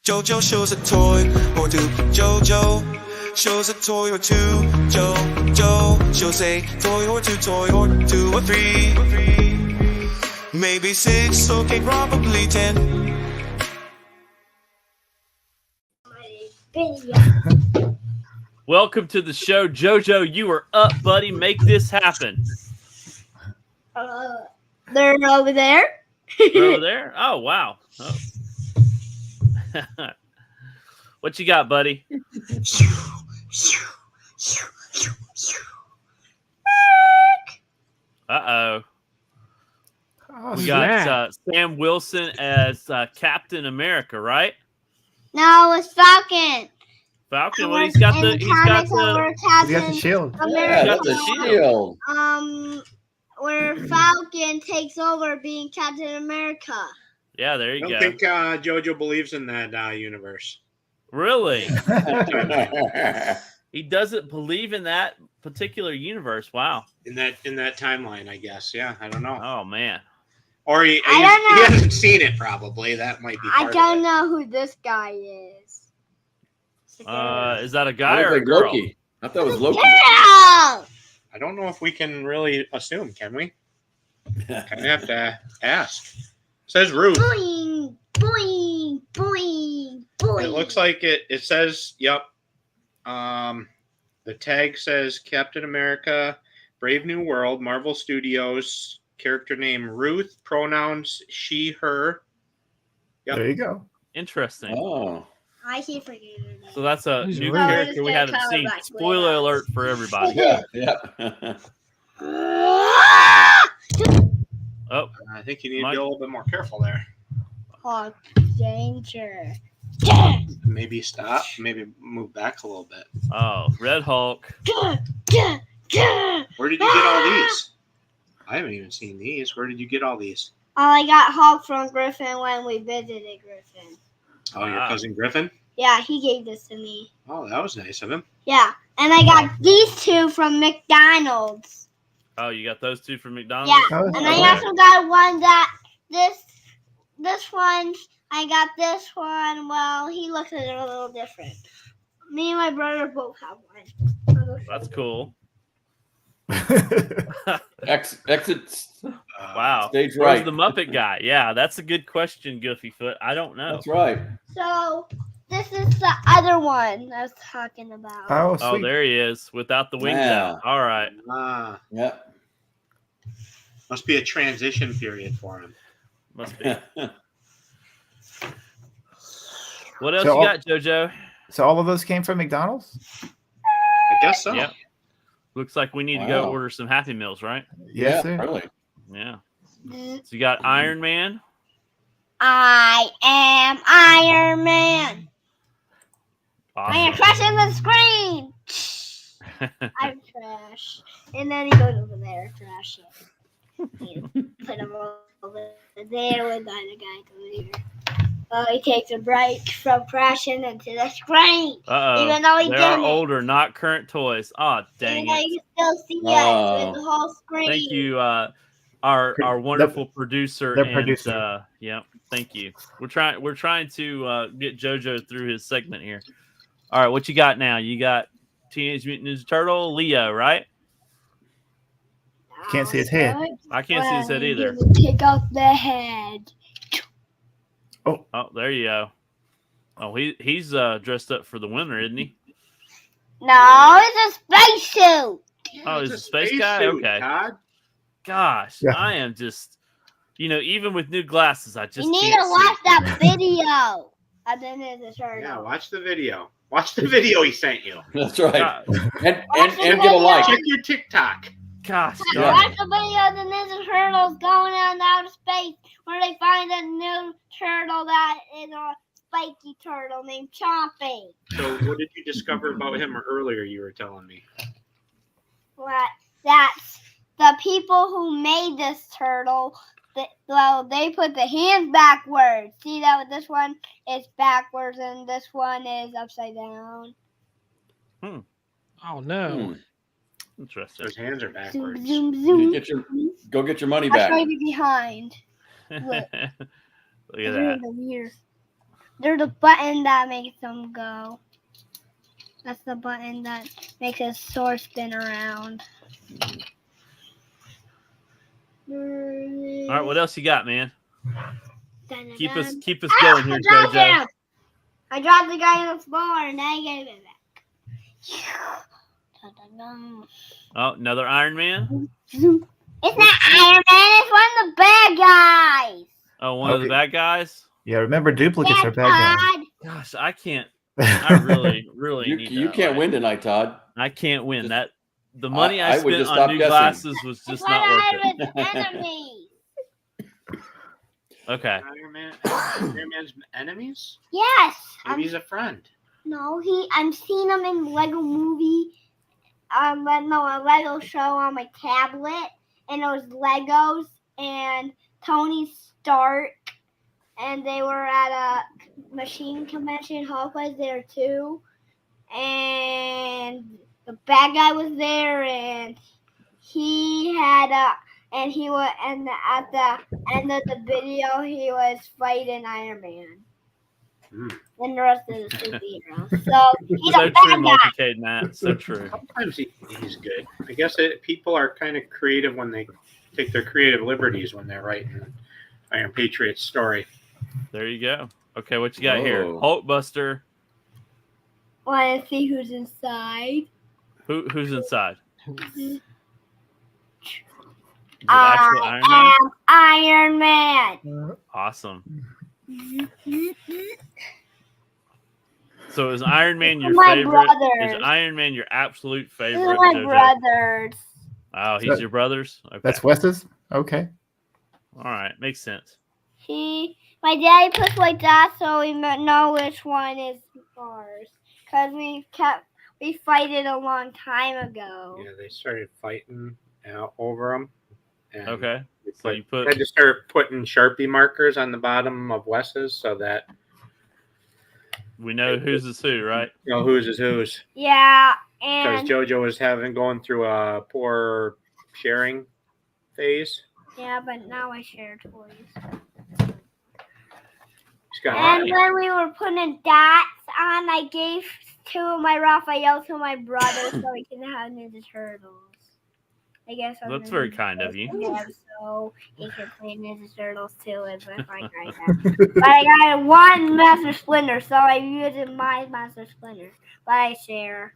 JoJo shows a toy or two. JoJo shows a toy or two. JoJo shows a toy or two or three. Maybe 6, okay, probably 10. Welcome to the show, JoJo. You are up, buddy. Make this happen. They're over there. They're over there? Oh, wow. Oh. What you got, buddy? Uh-oh. We got Sam Wilson as Captain America, right? No, it's Falcon. Falcon. Well, he's got the shield. Yeah, that's a shield. Where Falcon takes over being Captain America. Yeah, there you go. I don't think JoJo believes in that universe. Really? He doesn't believe in that particular universe. Wow. In that timeline, I guess. Yeah, I don't know. Oh man. Or he hasn't seen it. Probably that might be. I don't know who this guy is. Is that a guy or a girl? Loki. I thought it was Loki. Yeah! I don't know if we can really assume. Can we? Kind of have to ask. It says Ruth. Boing, boing, boing, boing. It looks like it. It says, yep. The tag says Captain America, Brave New World, Marvel Studios, character name Ruth, pronouns she, her. Yep. There you go. Interesting. Oh. I keep forgetting that. So that's a new Ruth? character we haven't seen. Spoiler alert for everybody. Yeah. Oh, I think you need to be a little bit more careful there. Hawk danger. Maybe stop. Maybe move back a little bit. oh, Red Hulk. Where did you get all these? I haven't even seen these. Where did you get all these? I got Hawk from Griffin when we visited Griffin. Oh, your cousin Griffin? Yeah, he gave this to me. Oh, that was nice of him. Yeah, and I got these two from McDonald's. Oh, you got those two from McDonald's? Yeah, and I also got one that this one. I got this one. Well, he looks a little different. Me and my brother both have one. That's cool. Exits. Wow. Stage Where's right. the Muppet guy? Yeah, that's a good question, Goofyfoot. I don't know. That's right. So this is the other one I was talking about. Oh, Oh, sweet. there he is without the wings Yeah. out. All right. Yep. Must be a transition period for him. Must be. What else So you got, JoJo? So all of those came from McDonald's? I guess so. Yep. Looks like we need to go Wow. order some Happy Meals, right? Yes, Yeah, sir. really. Yeah. So you got Iron Man. I am Iron Man. I am Awesome. crashing the screen. I'm trash. And then he goes over there, trash it. Put him over there with the other guy over here. Oh, he takes a break from crashing into the screen. Uh-oh. Even though he They are didn't. older, not current toys. Oh, dang Even though it. you can still see Oh. it with the whole screen. Thank you, our wonderful producer. the and, producer. Yeah, thank you. We're trying to get JoJo through his segment here. All right, what you got now? You got Teenage Mutant Ninja Turtle, Leo, right? Can't see his head. I can't see his head either. Take out the head. Oh, there you go. Oh, he's dressed up for the winter, isn't he? No, it's a spacesuit. Oh, he's a space guy? suit, Okay. Todd. Gosh, Yeah. I am just, even with new glasses, I just You need can't to watch see. that video. And then there's a turtle. Yeah, watch the video. Watch the video he sent you. That's right. God, And get a like. Check your TikTok. gosh, Yeah, darn watch it. the video of the Ninja Turtles going out into outer space where they find a new turtle that is a spiky turtle named Chompy. So what did you discover about him earlier you were telling me? What? That's the people who made this turtle. They put the hands backwards. See that this one is backwards and this one is upside down. Oh no! Interesting. His hands are Zoom, backwards. zoom, You zoom. go get your money I'll back. show you behind. Look at They're that. in the mirror. There's a button that makes them go. That's the button that makes his sword spin around. All right, what else you got, man? Keep us going here, I dropped JoJo. him! I dropped the guy on the floor and I gave it back. Dun-dun-dun. Oh, another Iron Man. It's not Iron Man, it's one of the bad guys. Oh, one of the Okay. bad guys. Yeah, remember duplicates Yeah, are bad Todd. Gosh, I can't. I really need You that, can't like, win tonight, Todd. I can't win Just- that. The money I I would spent just on stop new guessing. glasses was It's just one not of worth it. Iron Man's enemies. Okay. Iron Man's enemies? Yes. Maybe he's a friend. No, I'm seeing him in Lego movie. A Lego show on my tablet, and it was Legos and Tony Stark, and they were at a machine convention. Hulk was there too, and the bad guy was there, and he had and at the end of the video he was fighting Iron Man. And the rest of the superheroes. So he's So a true, bad guy. Multicade Matt. So true. Sometimes he's good. I guess people are kind of creative when they take their creative liberties when they're writing Iron Patriot's story. There you go. Okay, what you got here? Whoa. Hulkbuster. Want to see who's inside? Who's inside? Is it I actual Iron Man? am Iron Man. Awesome. So is Iron Man your My favorite? brothers. Is Iron Man your absolute These favorite? are my JoJo? brothers. Oh, he's your brothers? Okay. That's Wes's? Okay. All right. Makes sense. My daddy puts like that so we know which one is ours. Because we fight it a long time ago. Yeah, they started fighting over him. And Okay. So you I put just started putting Sharpie markers on the bottom of Wes's so that we know who's is who, right? you know whose is whose. Yeah, Because and JoJo was going through a poor sharing phase. yeah, but now I share toys. He's got And when we were putting dots on, I gave two of my Raphael to my brother so he can have Ninja Turtles. I guess That's very kind of you. Yeah, so he can play Ninja Turtles too if I got that. But I got one Master Splinter, so I use my Master Splinter. But I share.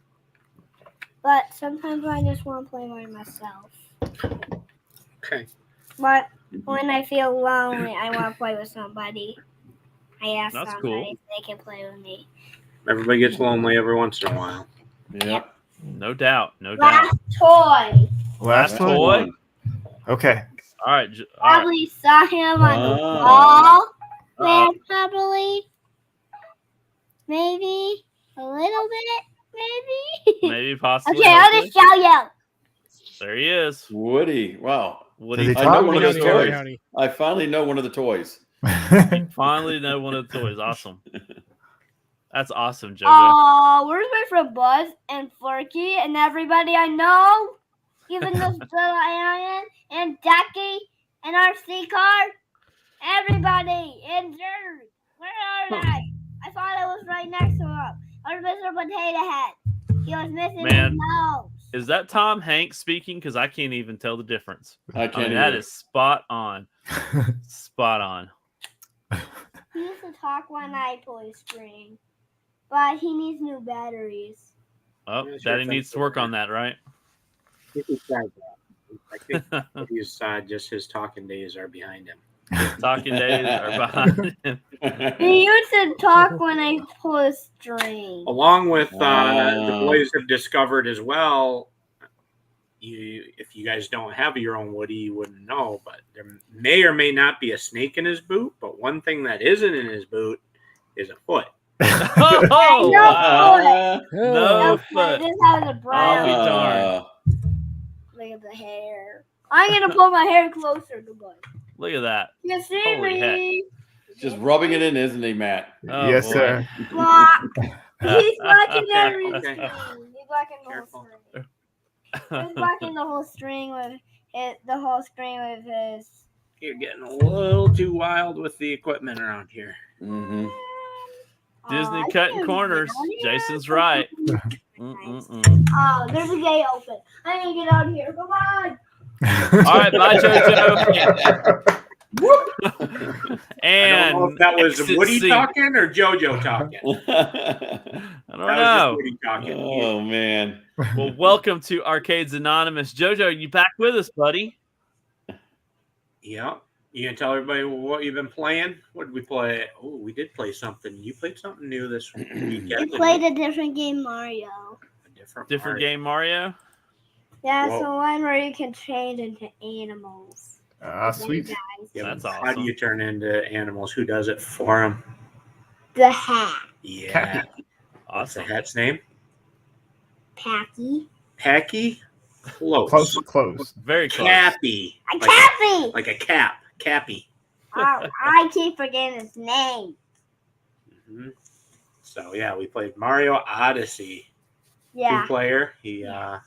But sometimes I just want to play by myself. Okay. But when I feel lonely, I want to play with somebody. I ask That's somebody cool. if they can play with me. Everybody gets lonely every once in a while. Yeah. No doubt. No doubt. Last toy. Last toy? one. Okay. All right. All right. Probably saw him on the Wow. wall. Uh-oh. There, probably. Maybe. A little bit. Maybe. Maybe possibly. Okay, I'll hopefully. just show you. There he is. Woody. Wow. Woody. Does he I know talk? one of those Howdy, toys. howdy. I finally know one of the toys. Finally know one of the toys. Awesome. That's awesome, JoJo. Oh, where's my friend Buzz and Flurky and everybody I know? Even this little alien and Ducky and RC car. Everybody and Jerry. Where are they? I thought I was right next to him. Or Mr. Potato Head. He was missing Man. his nose. Is that Tom Hanks speaking? Because I can't even tell the difference. I I can't mean, that either. is spot on. Spot on. He used to talk when I play string. But he needs new batteries. Oh, Yeah, sure, Daddy needs to work on that, right? He can try that. I think he's just his talking days are behind him. Talking days are behind him. He used to talk when I pull string. Along with the Wow. boys have discovered as well. If you guys don't have your own Woody, you wouldn't know. But there may or may not be a snake in his boot. But one thing that isn't in his boot is a foot. Oh, No wow. foot. No Okay, foot. this has a brown. I'll be darned. Look at the hair. I'm gonna pull my hair closer to Buzz. Look at that. You see Holy me? Just rubbing it in, isn't he, Matt? Oh, yes, boy. sir. Block. He's blocking every Okay. string. He's blocking the whole Careful. string. He's blocking the whole string with his. You're getting a little too wild with the equipment around here. Mm-hmm. Disney I cutting can't corners. get out here. Jason's right. Nice. Mm-mm-mm. Oh, there's a gate open. I need to get out of here. Come on. All right, bye, JoJo. I don't know And if that was exit Woody scene. talking or JoJo talking. I don't That was just know. Woody talking. Oh man. Well, welcome to Arcades Anonymous. JoJo, you back with us, buddy? Yeah. You gonna tell everybody what you've been playing? What did we play? Oh, we did play something. You played something new this weekend. We played a different game, Mario. A different Different Mario. game, Mario? Yeah, Whoa. so one where you can change into animals. Sweet. Guys. Yeah, That's but How awesome. do you turn into animals? Who does it for them? The hat. Yeah. Cappy. What's the Awesome. hat's name? Packy. Packy? Close. Close. Very close. Cappy. A Cappy! Like a cap. Cappy. Oh, I keep forgetting his name. hmm So yeah, we played Mario Odyssey. Yeah. 2-player. Yeah.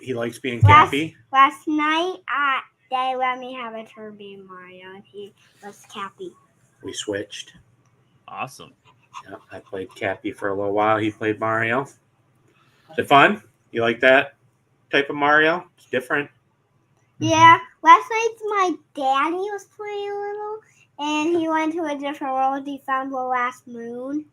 He likes being Last- Cappy. Last night, they let me have a turn being Mario, and he was Cappy. We switched. Awesome. Yeah, I played Cappy for a little while. He played Mario. Is it fun? You like that type of Mario? It's different. Yeah, last night my daddy was playing a little, and he went to a different world. He found the last moon,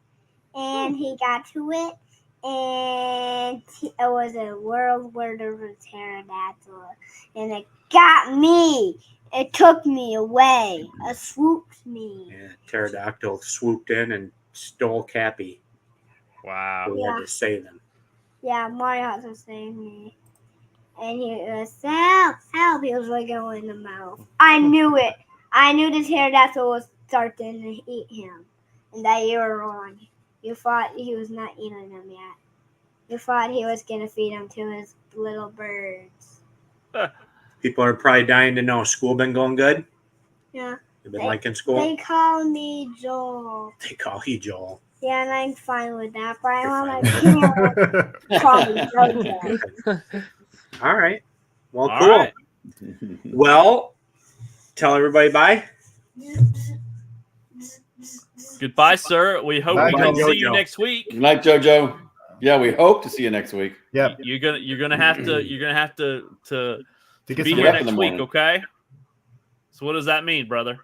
and he got to it, and it was a world where there was a pterodactyl, and it got me. It took me away. It swooped me. Yeah, pterodactyl swooped in and stole Cappy. Wow. We had to save him. Yeah, Mario had to save me. And he was, help, help. He was like going in the mouth. I knew it. I knew the pterodactyl was starting to eat him. And that you were wrong. You thought he was not eating them yet. You thought he was going to feed them to his little birds. People are probably dying to know. School been going good? Yeah. You've been liking school? They call me Joel. They call you Joel. Yeah, and I'm fine with that. But I You're want fine to call me Jojo. All right. Well, All cool. right. Well, tell everybody bye. Goodbye, sir. We hope Bye, we can Jojo. see you next week. Good night, JoJo. Yeah, we hope to see you next week. Yep. You're gonna have to To get be some here rest in next the week, morning. okay? So what does that mean, brother?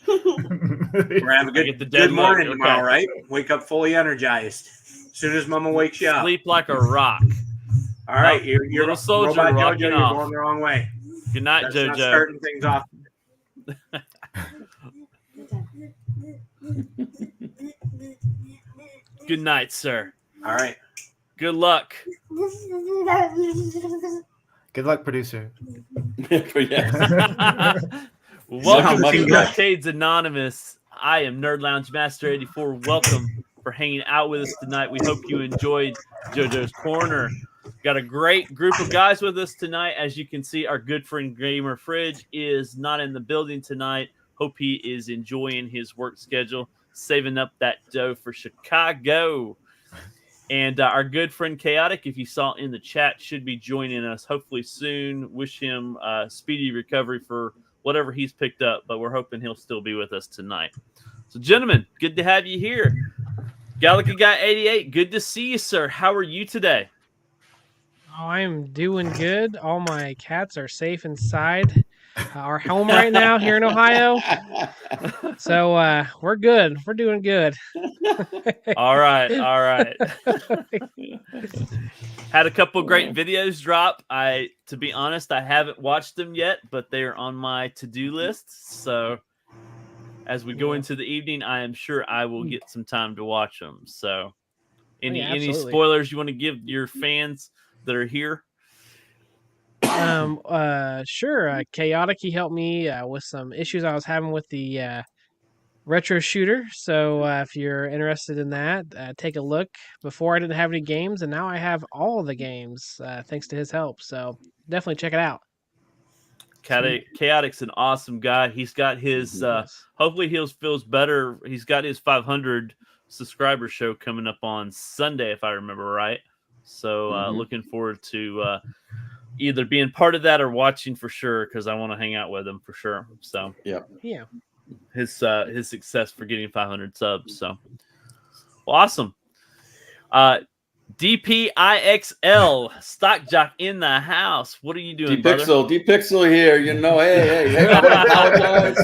We're gonna have a I get the good, dead good morning look, tomorrow, okay. right? Wake up fully energized. As soon as Mama wakes you up. Sleep like a rock. All right, Nope. you're Little soldier Robot rocking Jojo, you're off. going the wrong way. Good night, That's not JoJo. starting things off. Good night, sir. All right. Good luck. Good luck, producer. Yeah. Welcome much to luck. Arcades Anonymous. I am Nerd Lounge Master 84. Welcome for hanging out with us tonight. We hope you enjoyed JoJo's Corner. Got a great group of guys with us tonight. As you can see, our good friend Gamer Fridge is not in the building tonight. Hope he is enjoying his work schedule, saving up that dough for Chicago. And our good friend Chaotic, if you saw in the chat, should be joining us hopefully soon. Wish him speedy recovery for whatever he's picked up, but we're hoping he'll still be with us tonight. So, gentlemen, good to have you here. Galaga Guy 88, good to see you, sir. How are you today? Oh, I'm doing good. All my cats are safe inside our home right now here in Ohio. So we're good. We're doing good. All right. Had a couple great videos drop. To be honest, I haven't watched them yet, but they are on my to-do list. So as we go into the evening, I am sure I will get some time to watch them. So any absolutely. spoilers you want to give your fans that are here? Sure. Chaotic, he helped me with some issues I was having with the retro shooter. So if you're interested in that, take a look. Before I didn't have any games, and now I have all the games thanks to his help. So definitely check it out. Chaotic's an awesome guy. He's got his hopefully he feels better. He's got his 500 subscriber show coming up on Sunday, if I remember right. So looking forward to either being part of that or watching for sure, because I want to hang out with him for sure. So Yeah. his success for getting 500 subs. So awesome. DPIXL Stock Jock in the house. What are you doing, brother? D-Pixel here. You know, hey, I want to apologize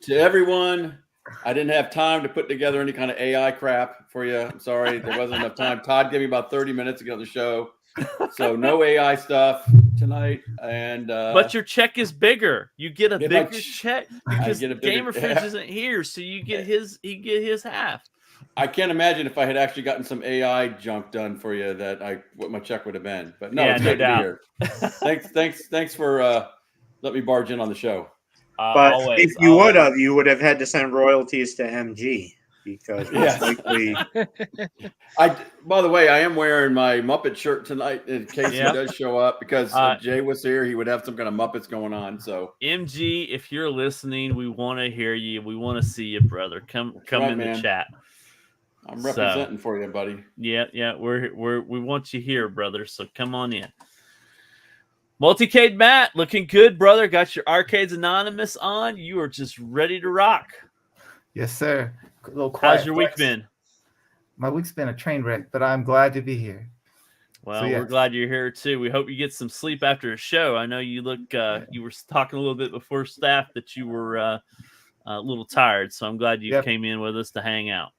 to everyone. I didn't have time to put together any kind of AI crap for you. I'm sorry. There wasn't enough time. Todd gave me about 30 minutes to get on the show. So no AI stuff tonight. And but your check is bigger. You get a bigger check because get a bigger, Gamer Fridge isn't here, so you get his half. I can't imagine if I had actually gotten some AI junk done for you what my check would have been. But no, it's great to be here. Thanks for letting me barge in on the show. But if you would have had to send royalties to MG because most likely. By the way, I am wearing my Muppet shirt tonight in case he does show up because if Jay was here, he would have some kind of Muppets going on. So MG, if you're listening, we want to hear you. We want to see you, brother. Come in the chat. I'm representing for you, buddy. Yeah. We want you here, brother. So come on in. Multicade Matt, looking good, brother. Got your Arcades Anonymous on. You are just ready to rock. Yes, sir. A little quiet. How's your week been? My week's been a train wreck, but I'm glad to be here. Well, we're glad you're here too. We hope you get some sleep after the show. I know you look. You were talking a little bit before staff that you were a little tired, so I'm glad you came in with us to hang out.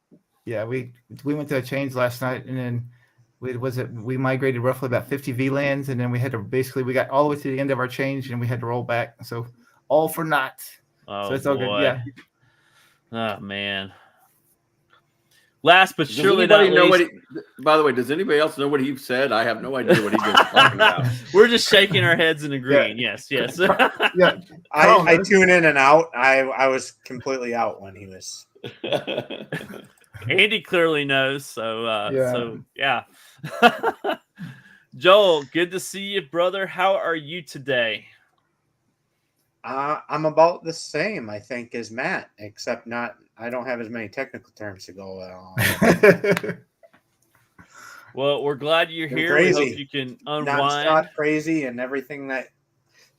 Yeah, we went to a change last night, and then we migrated roughly about 50 VLANs, and then we had to we got all the way to the end of our change, and we had to roll back. So all for naught. So it's all good. Yeah. Oh man. Last but surely not least. By the way, does anybody else know what he said? I have no idea what he was talking about. We're just shaking our heads and agreeing. Yeah. Yes. Yeah. I tune in and out. I was completely out when he was. Andy clearly knows. So yeah. Joel, good to see you, brother. How are you today? I'm about the same, I think, as Matt, except I don't have as many technical terms to go on. Well, we're glad you're here. Crazy. We hope you can unwind. Non-stop crazy and everything that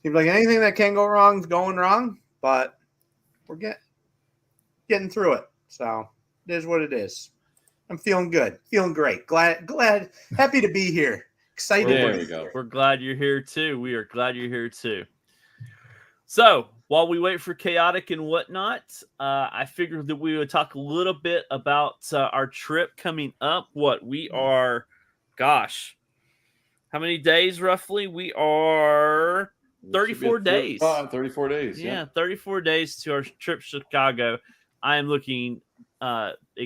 seems like anything that can go wrong is going wrong, but we're getting through it. So it is what it is. I'm feeling good, feeling great, glad, happy to be here. Excited. There you go. We're glad you're here too. We are glad you're here too. So while we wait for Chaotic and whatnot, I figured that we would talk a little bit about our trip coming up. We are, how many days roughly? We are 34 days. 34 days. Yeah, 34 days to our trip to Chicago. I am looking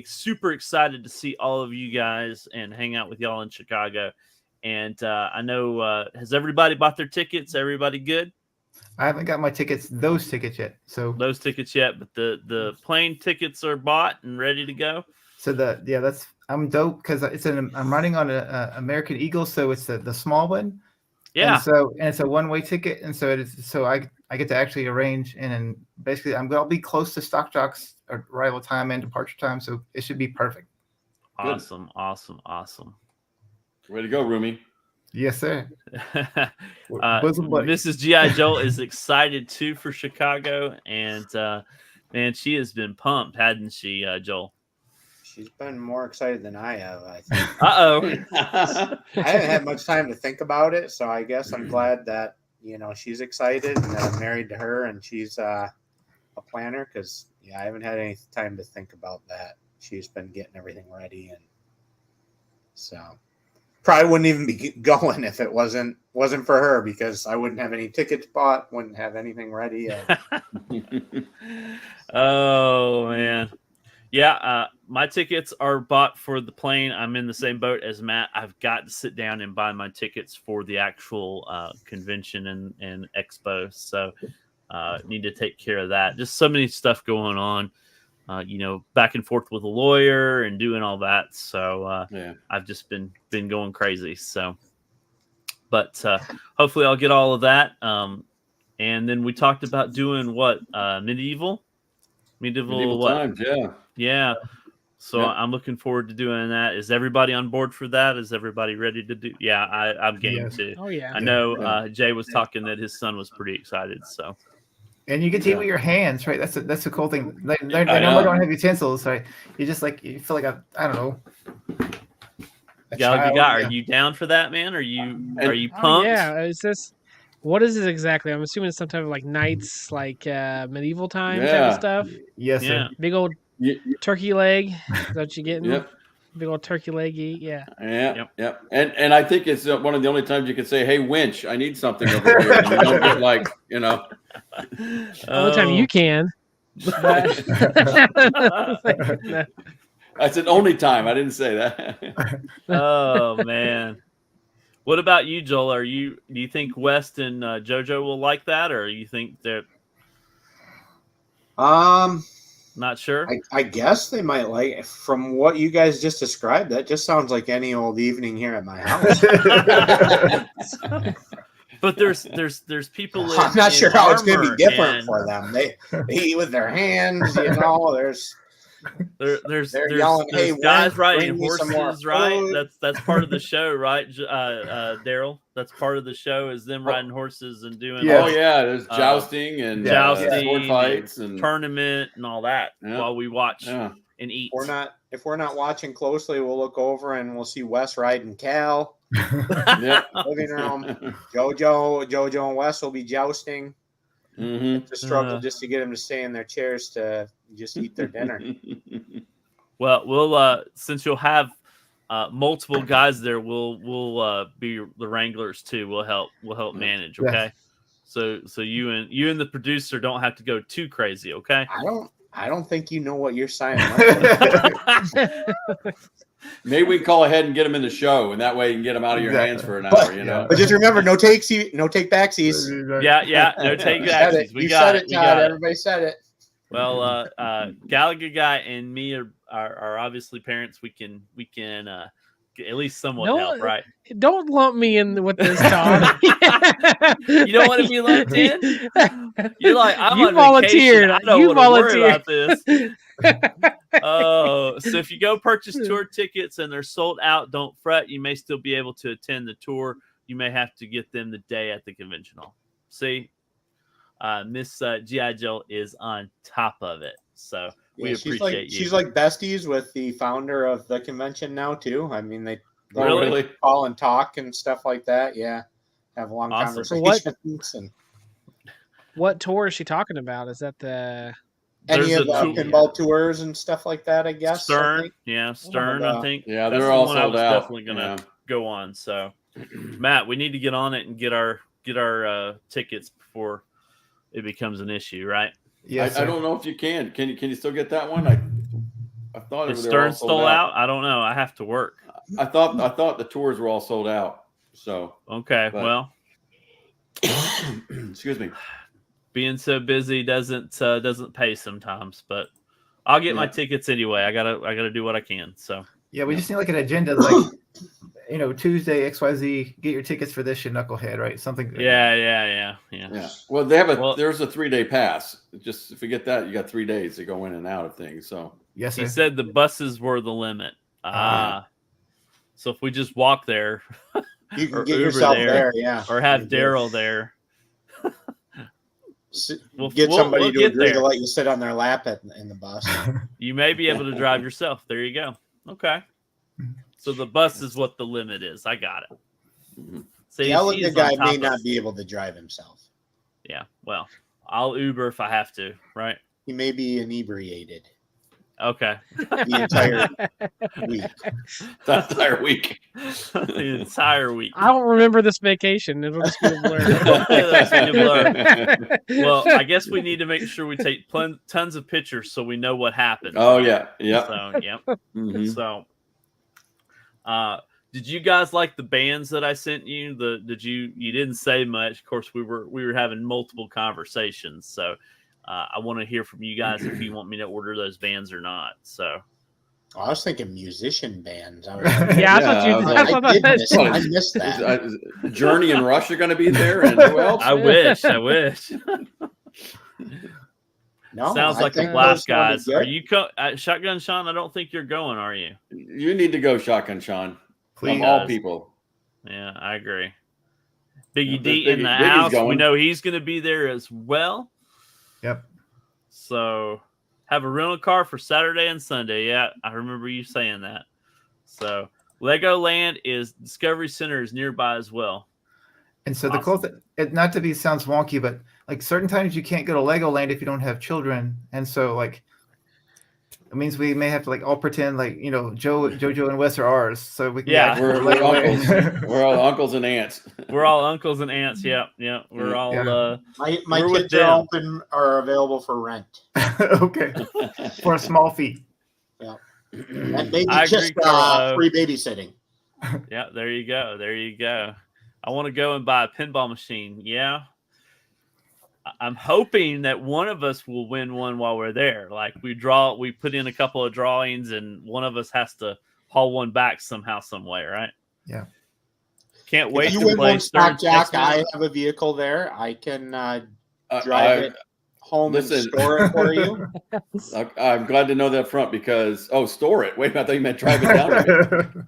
super excited to see all of you guys and hang out with y'all in Chicago. And I know, has everybody bought their tickets? Everybody good? I haven't got those tickets yet. So those tickets yet, but the plane tickets are bought and ready to go. So I'm dope because I'm running on a American Eagle, so it's the small one. Yeah. And it's a one-way ticket, and so I get to actually arrange, and then basically I'll be close to Stock Jock's arrival time and departure time, so it should be perfect. Awesome. Way to go, Rumi. Yes, sir. Mrs. G.I. Joel is excited too for Chicago, and man, she has been pumped, hadn't she, Joel? She's been more excited than I have, I think. Uh-oh. I haven't had much time to think about it, so I guess I'm glad that, she's excited and that I'm married to her and she's a planner because, I haven't had any time to think about that. She's been getting everything ready, and so probably wouldn't even be going if it wasn't for her because I wouldn't have any tickets bought, wouldn't have anything ready. Oh, man. Yeah, my tickets are bought for the plane. I'm in the same boat as Matt. I've got to sit down and buy my tickets for the actual convention and expo. So need to take care of that. Just so many stuff going on, back and forth with a lawyer and doing all that. So I've just been going crazy. So, but hopefully I'll get all of that. And then we talked about doing what? Medieval Medieval what? times, yeah. Yeah. So Yep. I'm looking forward to doing that. Is everybody on board for that? Is everybody ready to do? Yeah, I'm game Yes. too. Oh yeah. I know Yeah. Jay was talking that his son was pretty excited. So And you get to eat Yeah. with your hands, right? That's a cool thing. They I normally know. don't have utensils, right? You just like you feel like I don't know. A Gallagher child, guy, are yeah. you down for that, man? Are you Oh pumped? yeah. Is this? What is it exactly? I'm assuming it's some type of like knights, like medieval time type Yeah. of stuff. Yes, Yeah. sir. Big old Y- turkey leg. Is that what you getting? Yep. Big old turkey leg eat. Yeah. Yeah, Yep. yep. And I think it's one of the only times you can say, "Hey, winch, I need something over here," and you don't get like, Only time you can. But I said only time. I didn't say that. Oh man. What about you, Joel? Do you think West and JoJo will like that, or you think they're not sure? I guess they might like it. From what you guys just described. That just sounds like any old evening here at my house. But there's people. I'm not sure how it's going to armor be different and for them. They eat with their hands, you know. There's They're yelling, "Hey, guys Wes, riding bring me some more horses, right? food." That's part of the show, right? Daryl, that's part of the show is them riding horses and doing Yeah. Oh yeah, there's jousting and jousting, sword fights and tournament and all that Yeah. while we watch Yeah. and eat. If we're not watching closely, we'll look over and we'll see Wes riding Cal, Yep. living room. Jojo and Wes will be jousting. hmm It's a struggle just to get them to stay in their chairs to just eat their dinner. Well, we'll since you'll have multiple guys there, we'll be the wranglers too. We'll help manage. Yes. Okay. So you and the producer don't have to go too crazy. Okay. I don't think you know what you're signing up for. Maybe we can call ahead and get them in the show, and that way you can get them out of your hands for an hour. You know. But just remember, no take backsies. Yeah. No take You said backsies. it. We You got said it. it, We Todd. got it. Everybody said it. Well, Gallagher guy and me are obviously parents. We can at least somewhat No, help, right? Don't lump me in with this, Todd. You don't want to be lumped in. You're like, I'm You on volunteered. vacation. I don't You want to worry about volunteered. this. Oh, so if you go purchase tour tickets and they're sold out, don't fret. You may still be able to attend the tour. You may have to get them the day at the convention hall. See, Miss G.I. Joe is on top of it. So we appreciate you. She's like besties with the founder of the convention now too. I mean, they Really? call and talk and stuff like that. Yeah, have long Awesome. So what- conversations. And What tour is she talking about? Is that the? any There's of the a tour- pinball tours and stuff like that. I guess. I Stern, think. yeah, Stern. Oh, I think. Yeah, That's they're the all one I sold was out. definitely gonna Yeah. go on. So, Matt, we need to get on it and get our tickets before it becomes an issue, right? Yes, I don't know if you can. Can you still get that one? I thought Is they were all Stern sold still out? I don't know. I have to work. I thought the tours were all sold out. So Okay, But- well, excuse me. being so busy doesn't pay sometimes, but I'll get my Yeah. tickets anyway. I gotta do what I can. So Yeah, we just need like an agenda, like Tuesday XYZ. Get your tickets for this, you knucklehead, right? Something. yeah. Yeah. Well, they have Well- there's a 3-day pass. Just if you get that, you got 3 days to go in and out of things. So Yes, He sir. said the buses were the limit. So if we just walk there You can Or get Uber yourself there. there. Yeah. or have You do. Daryl there, We'll- Get we'll somebody to get agree there. to let you sit on their lap in the bus. you may be able to drive yourself. There you go. Okay. So the bus is what the limit is. I got it. See, The he's guy on top may of- not be able to drive himself. Yeah. Well, I'll Uber if I have to. Right. He may be inebriated Okay. the entire week. that entire week. The entire week. I don't remember this vacation. It'll just be a blur. That's gonna blur. Well, I guess we need to make sure we take tons of pictures so we know what happened. Oh yeah, yeah. So, yep. Mhm. So, did you guys like the bands that I sent you? You didn't say much. Of course, we were having multiple conversations. So, I want to hear from you guys if you want me to order those bands or not. So, I was thinking musician bands. I was Yeah, I Yeah, thought you. I was I like, thought I missed that. Is Journey and Rush are going to be there, and who else? I wish. No, Sounds I like a think blast, those sounded guys. Are good. you Shotgun Sean? I don't think you're going, are you? You need to go, Shotgun Sean. Please. Of all does. people. Yeah, I agree. Biggie Yeah, D in the Biggie's house. We going. know he's going to be there as well. Yep. So have a rental car for Saturday and Sunday. Yeah, I remember you saying that. So Legoland is Discovery Center is nearby as well. And so the cool thing, not to be sounds wonky, but like certain times you can't go to Legoland if you don't have children, and so like it means we may have to like all pretend like JoJo and Wes are ours, so we can we're uncles. We're all uncles and aunts. We're all uncles and aunts. Yeah. We're all. My kids are available for rent. Okay, for a small fee. Yeah, and maybe I just free babysitting. Yeah, there you go. There you go. I want to go and buy a pinball machine. Yeah. I'm hoping that one of us will win one while we're there. Like we put in a couple of drawings and one of us has to haul one back somehow, some way, right? Yeah. Can't wait to play. One Stock Jack, I have a vehicle there. I can drive it home and store it for you. I'm glad to know that front because store it. Wait, I thought you meant drive it down.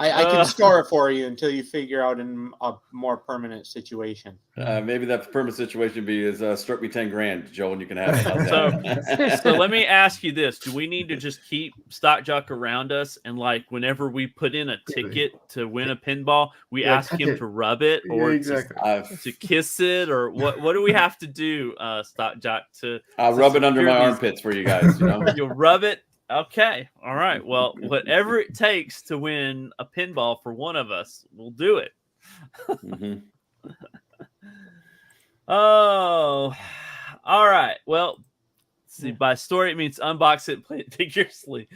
I can store it for you until you figure out in a more permanent situation. Maybe that permanent situation is struck me 10 grand, Joel, and you can have it. So let me ask you this: do we need to just keep Stock Jock around us, and like whenever we put in a ticket to win a pinball, we ask him to rub it or to kiss it, or what do we have to do, Stock Jock? I'll rub it under my armpits for you guys. You'll rub it. Okay. All right. Well, whatever it takes to win a pinball for one of us, we'll do it. Mm-hmm. Oh, all right. Well, see, by story, it means unbox it, play it vigorously.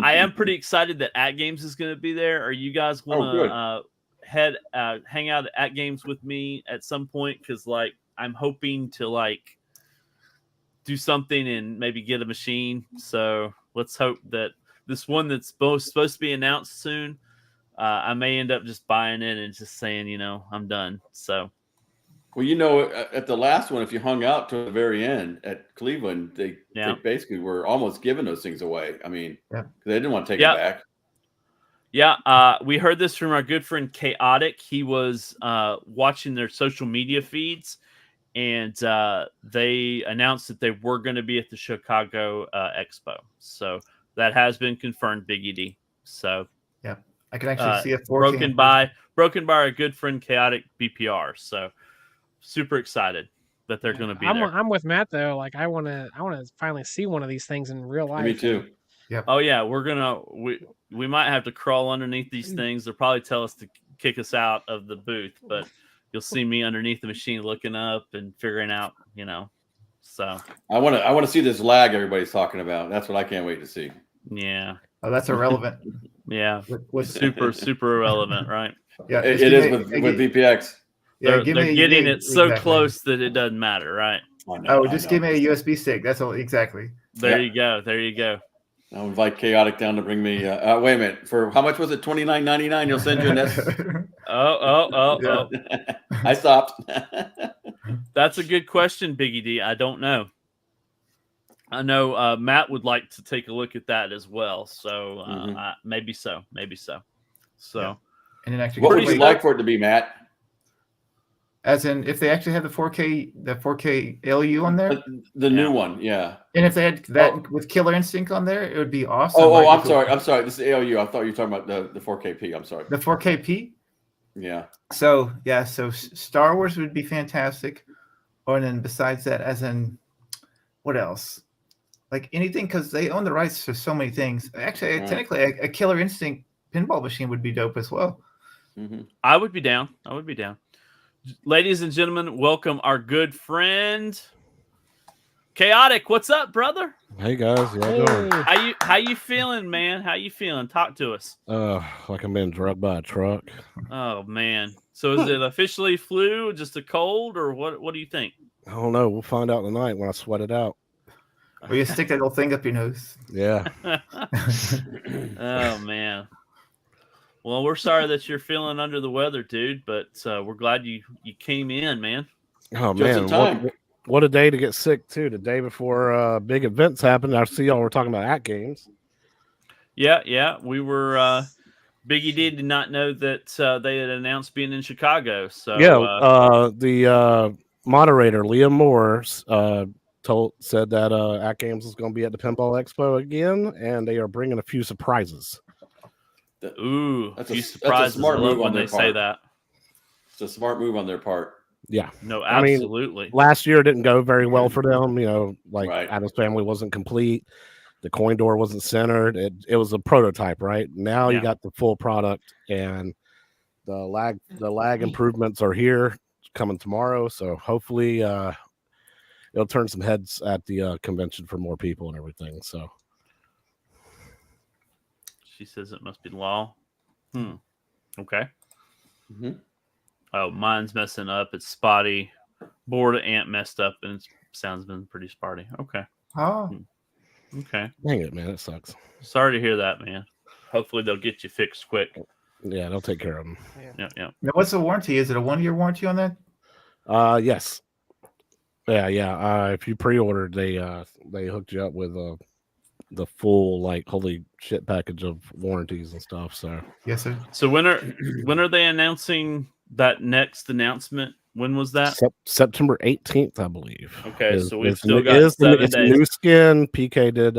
I am pretty excited that At Games is going to be there. Are you guys want to hang out at Games with me at some point? Because, like, I'm hoping to, do something and maybe get a machine. So let's hope that this one that's supposed to be announced soon, I may end up just buying it and just saying, I'm done. So, well, at the last one, if you hung out to the very end at Cleveland, they basically were almost giving those things away. I mean, they didn't want to take it back. Yeah, we heard this from our good friend Chaotic. He was watching their social media feeds, and they announced that they were going to be at the Chicago Expo. So that has been confirmed, Big ED. So yeah, I can actually see a broken by our good friend Chaotic BPR. So super excited that they're going to be there. I'm with Matt though. Like I want to finally see one of these things in real life. Me too. Yeah. Oh yeah, we might have to crawl underneath these things. They'll probably tell us to kick us out of the booth, but you'll see me underneath the machine looking up and figuring out, So I want to see this lag everybody's talking about. That's what I can't wait to see. Yeah. Oh, that's irrelevant. Yeah. Super irrelevant, right? Yeah, it is with VPX. Yeah, they're getting it so close that it doesn't matter, right? Just give me a USB stick. That's all exactly. There you go. There you go. I'll invite Chaotic down to bring me. Wait a minute. For how much was it? $29.99. You'll send you an S. Oh. I stopped. That's a good question, Biggie D. I don't know. I know Matt would like to take a look at that as well. So maybe so. So, yeah. And then actually, what would you like for it to be, Matt? As in, if they actually have the 4K LU on there, the new one, yeah. And if they had that with Killer Instinct on there, it would be awesome. I'm sorry. This is ALU. I thought you were talking about the 4KP. I'm sorry. The 4KP. Yeah. So Star Wars would be fantastic. Or then besides that, as in, what else? Like anything, because they own the rights to so many things. Actually, technically, a Killer Instinct pinball machine would be dope as well. Mm-hmm. I would be down. Ladies and gentlemen, welcome our good friend Chaotic. What's up, brother? Hey guys, doing? How you feeling, man? How you feeling? Talk to us. Like I'm being drugged by a truck. Oh man. So is it officially flu, just a cold, or what do you think? I don't know. We'll find out tonight when I sweat it out. Or you stick that little thing up your nose. Yeah. Oh man. Well, we're sorry that you're feeling under the weather, dude, but we're glad you came in, man. Oh man, What a day to get sick too. The day before big events happen. I see y'all were talking about at games. Yeah. We were. Biggie D did not know that they had announced being in Chicago. So the moderator Liam Moore said that at games is going to be at the Pinball Expo again, and they are bringing a few surprises. Ooh, that's few a surprises. smart I love move when on their they say part. that. It's a smart move on their part. Yeah. No, absolutely. I mean, last year didn't go very well for them. Right. Adam's Family wasn't complete. The coin door wasn't centered. It was a prototype, right? Now you got the full product, and the lag improvements are here, coming tomorrow. So hopefully it'll turn some heads at the convention for more people and everything. So she says it must be law. Okay. Mm-hmm. Oh, mine's messing up. It's spotty. Board amp messed up, and it sounds been pretty spotty. Okay. Oh. Okay. Dang it, man. It sucks. Sorry to hear that, man. Hopefully they'll get you fixed quick. Yeah, they'll take care of them. Yeah. Now, what's the warranty? Is it a 1-year warranty on that? Yes. Yeah. If you pre-ordered, they hooked you up with the full holy shit package of warranties and stuff. So yes, sir. So when are they announcing that next announcement? When was that? September 18th, I believe. Okay, so we've still got 7 days. New skin. PK did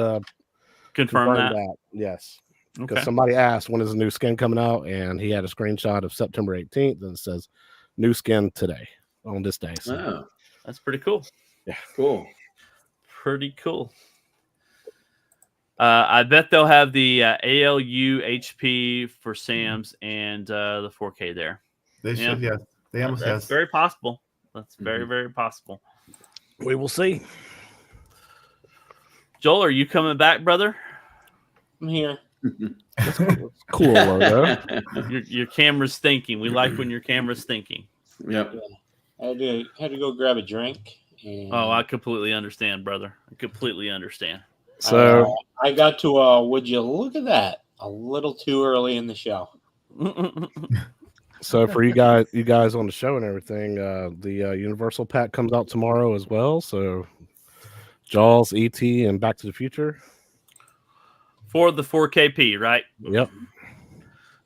confirm that. Yes. Because Okay. somebody asked when is the new skin coming out, and he had a screenshot of September 18th, and it says new skin today on this day. So. Oh, that's pretty cool. Yeah, cool. Pretty cool. I bet they'll have the ALU HP for Sam's and the 4K there. They should, yeah. They almost That's have. very possible. That's very, very possible. We will see. Joel, are you coming back, brother? I'm here. That's cool logo. Your camera's thinking. We like when your camera's thinking. Yep. I had to go grab a drink. And Oh, I completely understand, brother. I completely understand. So I got to would you look at that? A little too early in the show. So for you guys on the show and everything, the Universal pack comes out tomorrow as well. So Jaws, ET, and Back to the Future For the 4KP, right? Yep.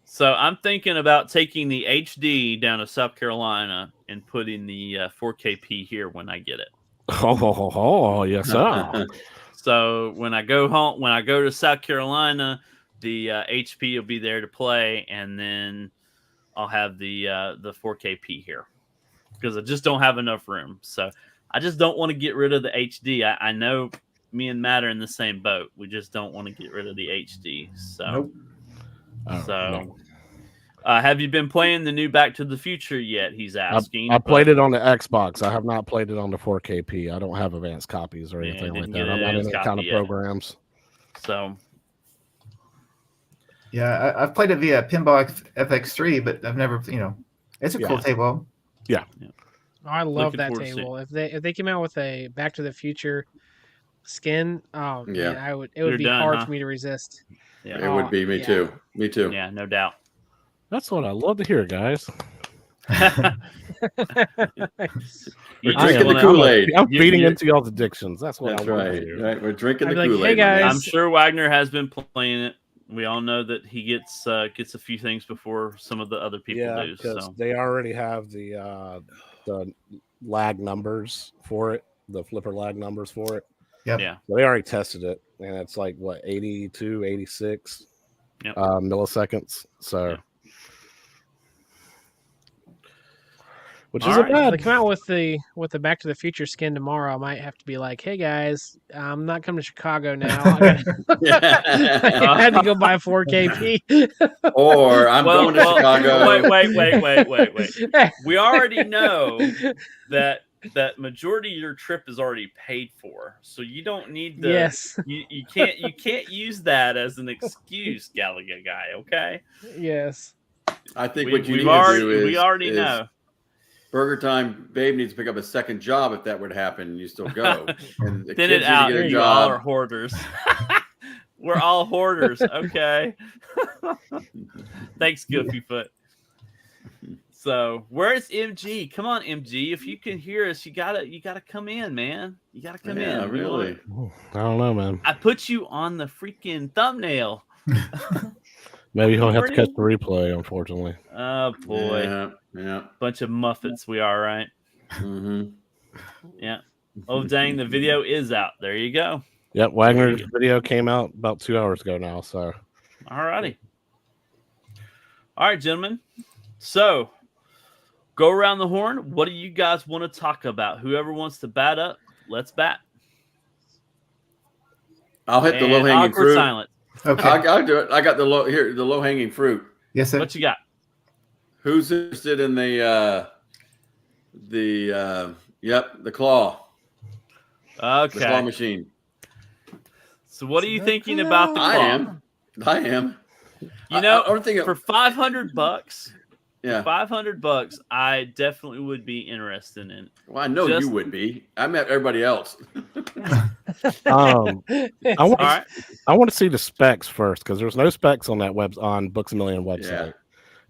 So I'm thinking about taking the HD down to South Carolina and putting the 4KP here when I get it. Oh, yes, sir. So when I go home, when I go to South Carolina, the HP will be there to play, and then I'll have the 4KP here because I just don't have enough room. So I just don't want to get rid of the HD. I know me and Matt are in the same boat. We just don't want to get rid of the HD. So, Nope. No. Have you been playing the new Back to the Future yet? He's asking. I played it on the Xbox. I have not played it on the 4KP. I don't have advanced copies or anything like that. I'm not in that kind of programs. So, yeah, I've played it via Pinball FX3, but I've never, it's a cool table. Yeah. Oh, I love Looking that forward to table. If they came out with a Back to the Future skin, man, it would be done, hard huh? for me to resist. yeah, It would be. Me too. Me too. yeah, no doubt. That's what I love to hear, guys. You We're drinking the wanna- Kool-Aid. I'm feeding into y'all's addictions. That's what That's I want right. to do. Right. We're drinking I'd the be like, Kool-Aid. "Hey, guys." I'm sure Wagner has been playing it. We all know that he gets a few things before some of the other people Yeah, do. because So they already have the lag numbers for it, the flipper lag numbers for it. Yep. yeah, So they already tested it, and it's like, 82, 86 Yep. Milliseconds. So, Yeah. which All isn't right. bad. They come out with the Back to the Future skin tomorrow. I might have to be like, "Hey guys, I'm not coming to Chicago now. I had to go buy a 4KP." Or I'm going to Chicago. Wait. We already know that majority of your trip is already paid for, so you don't need to. Yes. You can't use that as an excuse, Gallagher guy. Okay. Yes. I think We what you need to do is we already know. Burger Time Babe needs to pick up a second job if that would happen. You still go. And the Thin kids it need out. to get a You all job. are hoarders. We're all hoarders. Okay. Thanks, Goofy Foot. So where's MG? Come on, MG. If you can hear us, you gotta come in, man. You gotta come in. Yeah, really. I don't know, man. I put you on the freaking thumbnail. Maybe he'll have to catch the replay, unfortunately. Oh boy. Yeah. Bunch of muffets we are, right? Mm-hmm. Yeah. Oh dang, the video is out. There you go. Yep, Wagner's video came out about 2 hours ago now, so. All righty. All right, gentlemen. So go around the horn. What do you guys want to talk about? Whoever wants to bat up, let's bat. I'll hit the low hanging fruit. Silence. Okay. I'll do it. I got the low hanging fruit. Yes, sir. What you got? Who's interested in the claw? Okay. The claw machine. So what are you thinking about the claw? I am. You know, I don't think for $500, yeah, $500, I definitely would be interested in it. Well, I know you would be. I met everybody else. I want to see the specs first because there's no specs on that on Books A Million website. Yeah.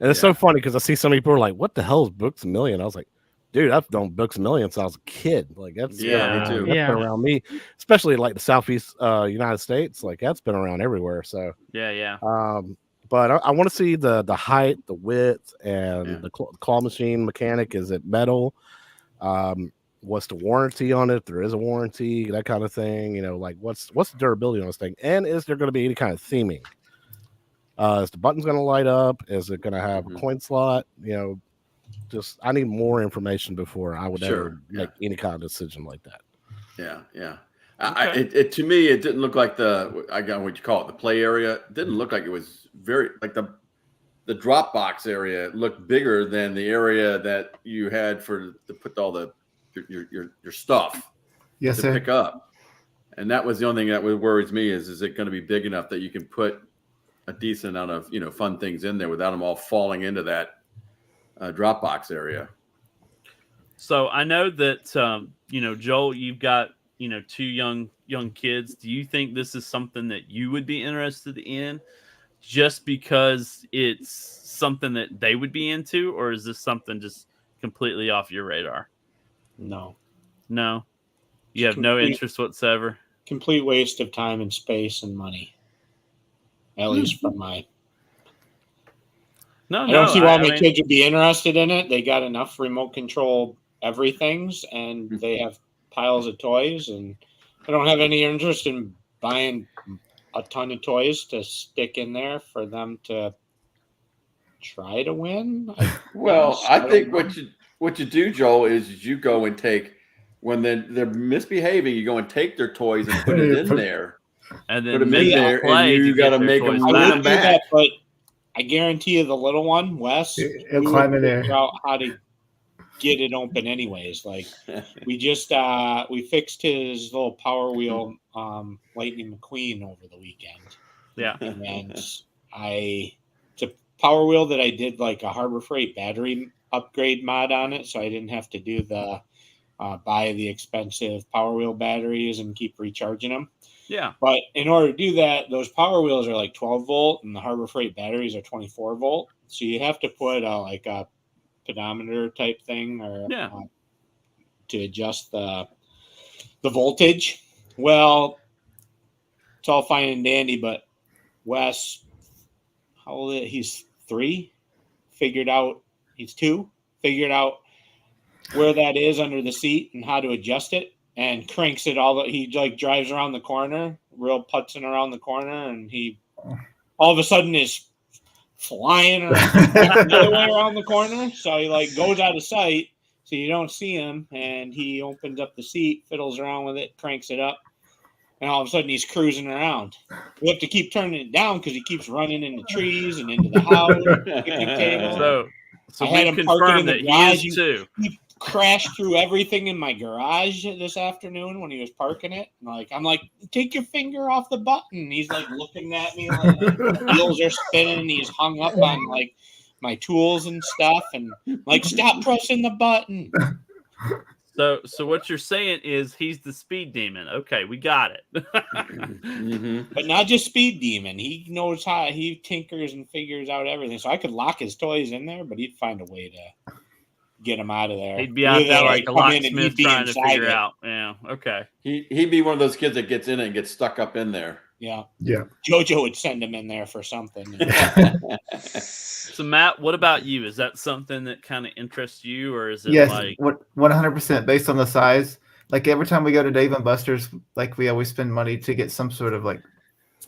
And it's so funny because I see some people are like, "What the hell is Books A Million?" I was like, "Dude, I've done Books A Million since I was a kid. Like that's me too. That's been around me, especially like the Southeast United States. Like that's been around everywhere. So yeah. But I want to see the height, the width, and the claw machine mechanic. Is it metal? What's the warranty on it? If there is a warranty, that kind of thing. You know, like what's the durability on this thing? And is there going to be any kind of theming? Is the buttons going to light up? Is it going to have a coin slot? You know, just I need more information before I would ever make any kind of decision like that. Yeah. Okay. To me, it didn't look like I got what you call it, the play area. It didn't look like it was very like the drop box area looked bigger than the area that you had to put all your stuff to pick up. And that was the only thing that worries me is it going to be big enough that you can put a decent amount of fun things in there without them all falling into that drop box area. So I know that Joel, you've got two young kids. Do you think this is something that you would be interested in just because it's something that they would be into, or is this something just completely off your radar? No, you have no interest whatsoever. Complete waste of time and space and money. At least from my. I don't see why my kids would be interested in it. They got enough remote control everythings, and they have piles of toys, and I don't have any interest in buying a ton of toys to stick in there for them to try to win. I think what you do, Joel, is you go and take when they're misbehaving, you go and take their toys and put it in there. And then put them in there, and you got to make them win back. That, but I guarantee you, the little one, Wes, he'll climb in there. Figure out how to get it open, anyways. Like we just we fixed his little Power Wheel, Lightning McQueen over the weekend. Yeah, and it's a Power Wheel that I did like a Harbor Freight battery upgrade mod on it, so I didn't have to do the buy the expensive Power Wheel batteries and keep recharging them. Yeah. But in order to do that, those Power Wheels are like 12 volt and the Harbor Freight batteries are 24 volt. So you have to put like a pedometer type thing or to adjust the voltage. Well, it's all fine and dandy, but Wes, how old is he? He's 3, he's 2, figured out where that is under the seat and how to adjust it. And cranks it he like drives around the corner, real putzing around the corner, and he all of a sudden is flying around the other way around the corner. So he like goes out of sight, so you don't see him, and he opens up the seat, fiddles around with it, cranks it up, and all of a sudden he's cruising around. We have to keep turning it down because he keeps running into trees and into the house. So I had him confirm that he is too. He crashed through everything in my garage this afternoon when he was parking it. I'm like, take your finger off the button. He's like looking at me like the wheels are spinning. He's hung up on like my tools and stuff, and like, stop pressing the button. So what you're saying is he's the speed demon. Okay, we got it. But not just speed demon. He knows how he tinkers and figures out everything. So I could lock his toys in there, but he'd find a way to get him out of there. He'd be out there like a locksmith trying to figure it. out. Yeah. Okay. He'd be one of those kids that gets in it and gets stuck up in there. Yeah. Yeah. JoJo would send him in there for something. So Matt, what about you? Is that something that kind of interests you, or is it yes, like 100% based on the size? Like every time we go to Dave and Buster's, like we always spend money to get some sort of like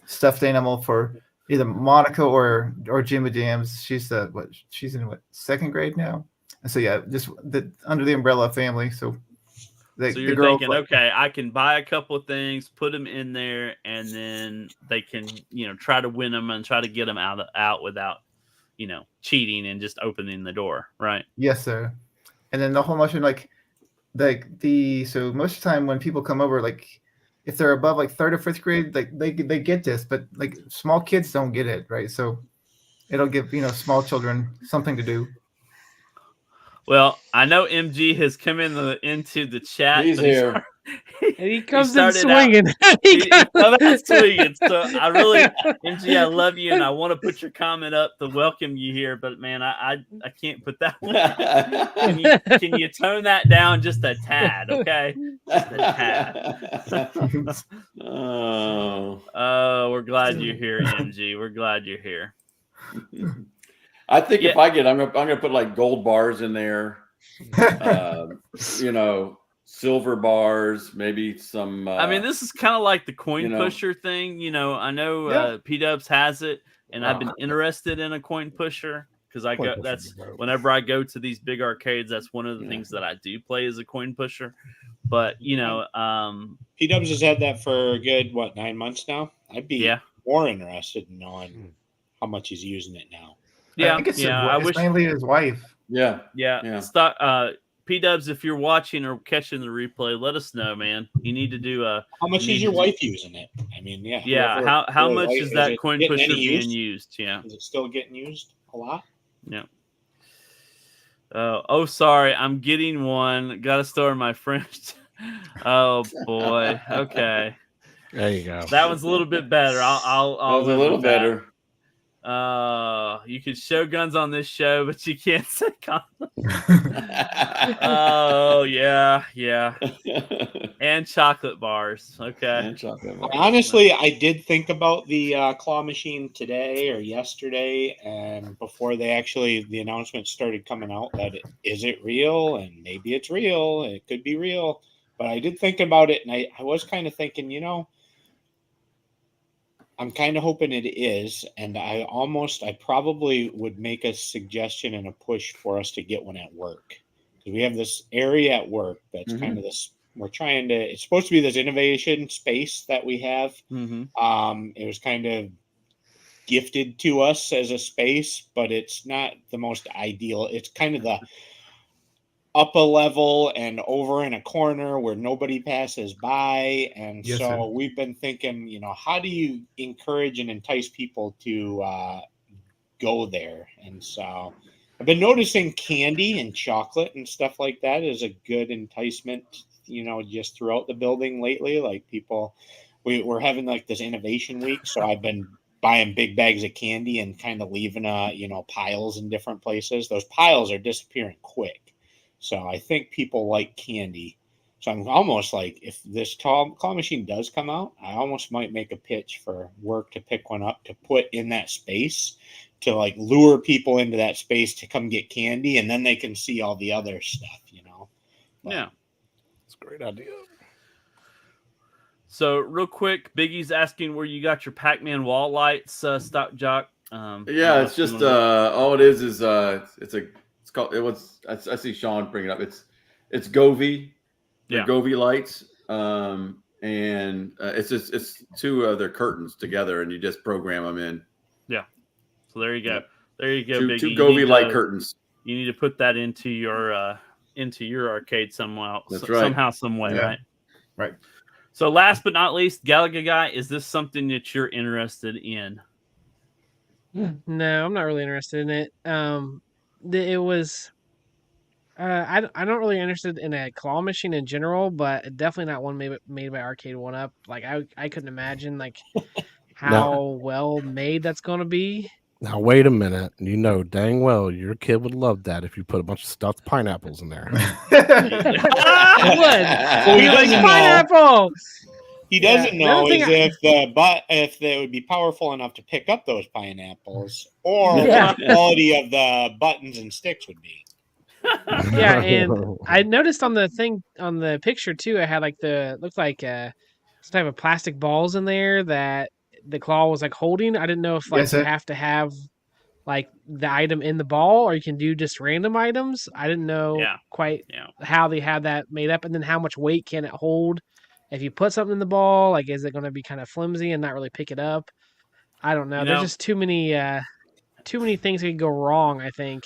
stuffed animal for either Monica or Jimmy Jams. She's in second grade now, and so yeah, just under the umbrella family. So you're thinking, okay, I can buy a couple of things, put them in there, and then they can try to win them and try to get them out without cheating and just opening the door, right? Yes, sir. And then the whole motion, so most of the time when people come over, like if they're above like third or fifth grade, like they get this, but like small kids don't get it, right? So it'll give small children something to do. Well, I know MG has come into the chat. He's here. And he comes in swinging. He comes out swinging. So MG, I love you, and I want to put your comment up to welcome you here, but man, I can't put that one. Can you tone that down just a tad, okay? Just a tad. Oh, we're glad you're here, MG. We're glad you're here. I think if I get, I'm gonna put like gold bars in there, silver bars, maybe some. I mean, this is kind of like the coin pusher thing. I know P-Dubs has it, and I've been interested in a coin pusher because whenever I go to these big arcades, that's one of the things that I do play as a coin pusher. But P-Dubs has had that for a good 9 months now. I'd be more interested in knowing how much he's using it now. Yeah, I think it's mainly his wife. Yeah. P-Dubs, if you're watching or catching the replay, let us know, man. You need to do how much is your wife using it? I mean, yeah. Yeah. How much is that coin pusher being used? Yeah. Is it still getting used a lot? Yeah. Oh, sorry. I'm getting one. Got to store my French. Oh boy. Okay. There you go. That one's a little bit better. I'll that was a little better. You can show guns on this show, but you can't say oh yeah. And chocolate bars. Okay. And chocolate bars. Honestly, I did think about the claw machine today or yesterday, and before the announcement started coming out that is it real, and maybe it's real, it could be real. But I did think about it, and I was kind of thinking, I'm kind of hoping it is, and I probably would make a suggestion and a push for us to get one at work. Because we have this area at work that's kind of this, it's supposed to be this innovation space that we have. It was kind of gifted to us as a space, but it's not the most ideal. It's kind of the up a level and over in a corner where nobody passes by. And we've been thinking, how do you encourage and entice people to go there? And so I've been noticing candy and chocolate and stuff like that is a good enticement, just throughout the building lately. Like we're having like this innovation week. So I've been buying big bags of candy and kind of leaving, piles in different places. Those piles are disappearing quick. So I think people like candy. So I'm almost like, if this claw machine does come out, I almost might make a pitch for work to pick one up to put in that space to like lure people into that space to come get candy, and then they can see all the other stuff, But, yeah, it's a great idea. So real quick, Biggie's asking where you got your Pac-Man wall lights, Stock Jock. It's just all it is it's called. I see Sean bring it up. It's Govee, Govee lights, and it's two other curtains together, and you just program them in. Yeah. So there you go. There you go, Biggie. Two Govee light curtains. You need to put that into your arcade somehow. That's right. Somehow, some way, right? Right. So last but not least, Galaga Guy, is this something that you're interested in? No, I'm not really interested in it. It was I'm not really interested in a claw machine in general, but definitely not one made by Arcade One Up. Like I couldn't imagine like how well made that's going to be. Now wait a minute. You know dang well your kid would love that if you put a bunch of stuffed pineapples in there. He would. He likes pineapple. He doesn't know is if they would be powerful enough to pick up those pineapples, or what the quality of the buttons and sticks would be. Yeah, and I noticed on the picture too, I had like looked like some type of plastic balls in there that the claw was like holding. I didn't know if like you have to have like the item in the ball, or you can do just random items. I didn't know quite how they had that made up, and then how much weight can it hold if you put something in the ball. Like, is it going to be kind of flimsy and not really pick it up? I don't know. There's just too many things that could go wrong, I think.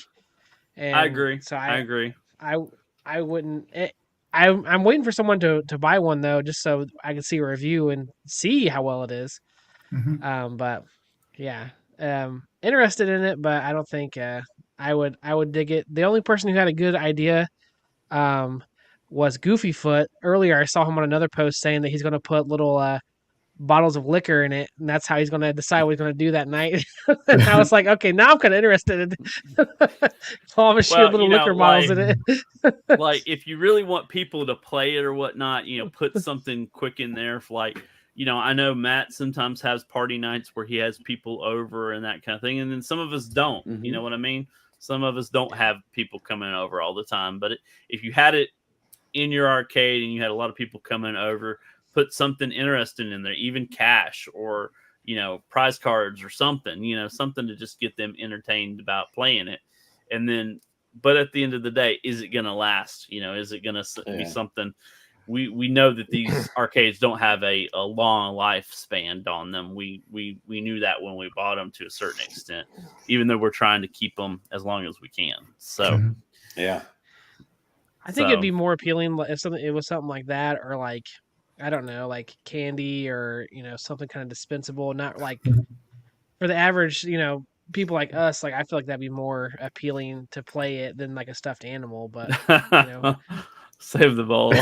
And I agree. So I agree. I wouldn't. I'm waiting for someone to buy one though, just so I can see a review and see how well it is. Mm-hmm. But yeah, interested in it, but I don't think I would dig it. The only person who had a good idea was Goofyfoot. Earlier, I saw him on another post saying that he's going to put little bottles of liquor in it, and that's how he's going to decide what he's going to do that night. And I was like, okay, now I'm kind of interested in claw machine with little liquor bottles in it. Like, if you really want people to play it or whatnot, put something quick in there for like, I know Matt sometimes has party nights where he has people over and that kind of thing. And then some of us don't, you know what I mean? Some of us don't have people coming over all the time. But if you had it in your arcade and you had a lot of people coming over, put something interesting in there, even cash or, prize cards or something, something to just get them entertained about playing it. And then, but at the end of the day, is it going to last? Is it going to be something? We know that these arcades don't have a long lifespan on them. We knew that when we bought them to a certain extent, even though we're trying to keep them as long as we can. So, yeah, I think it'd be more appealing if it was something like that, or like, I don't know, like candy or something kind of dispensable, not like for the average people like us. Like, I feel like that'd be more appealing to play it than like a stuffed animal. But save the ball.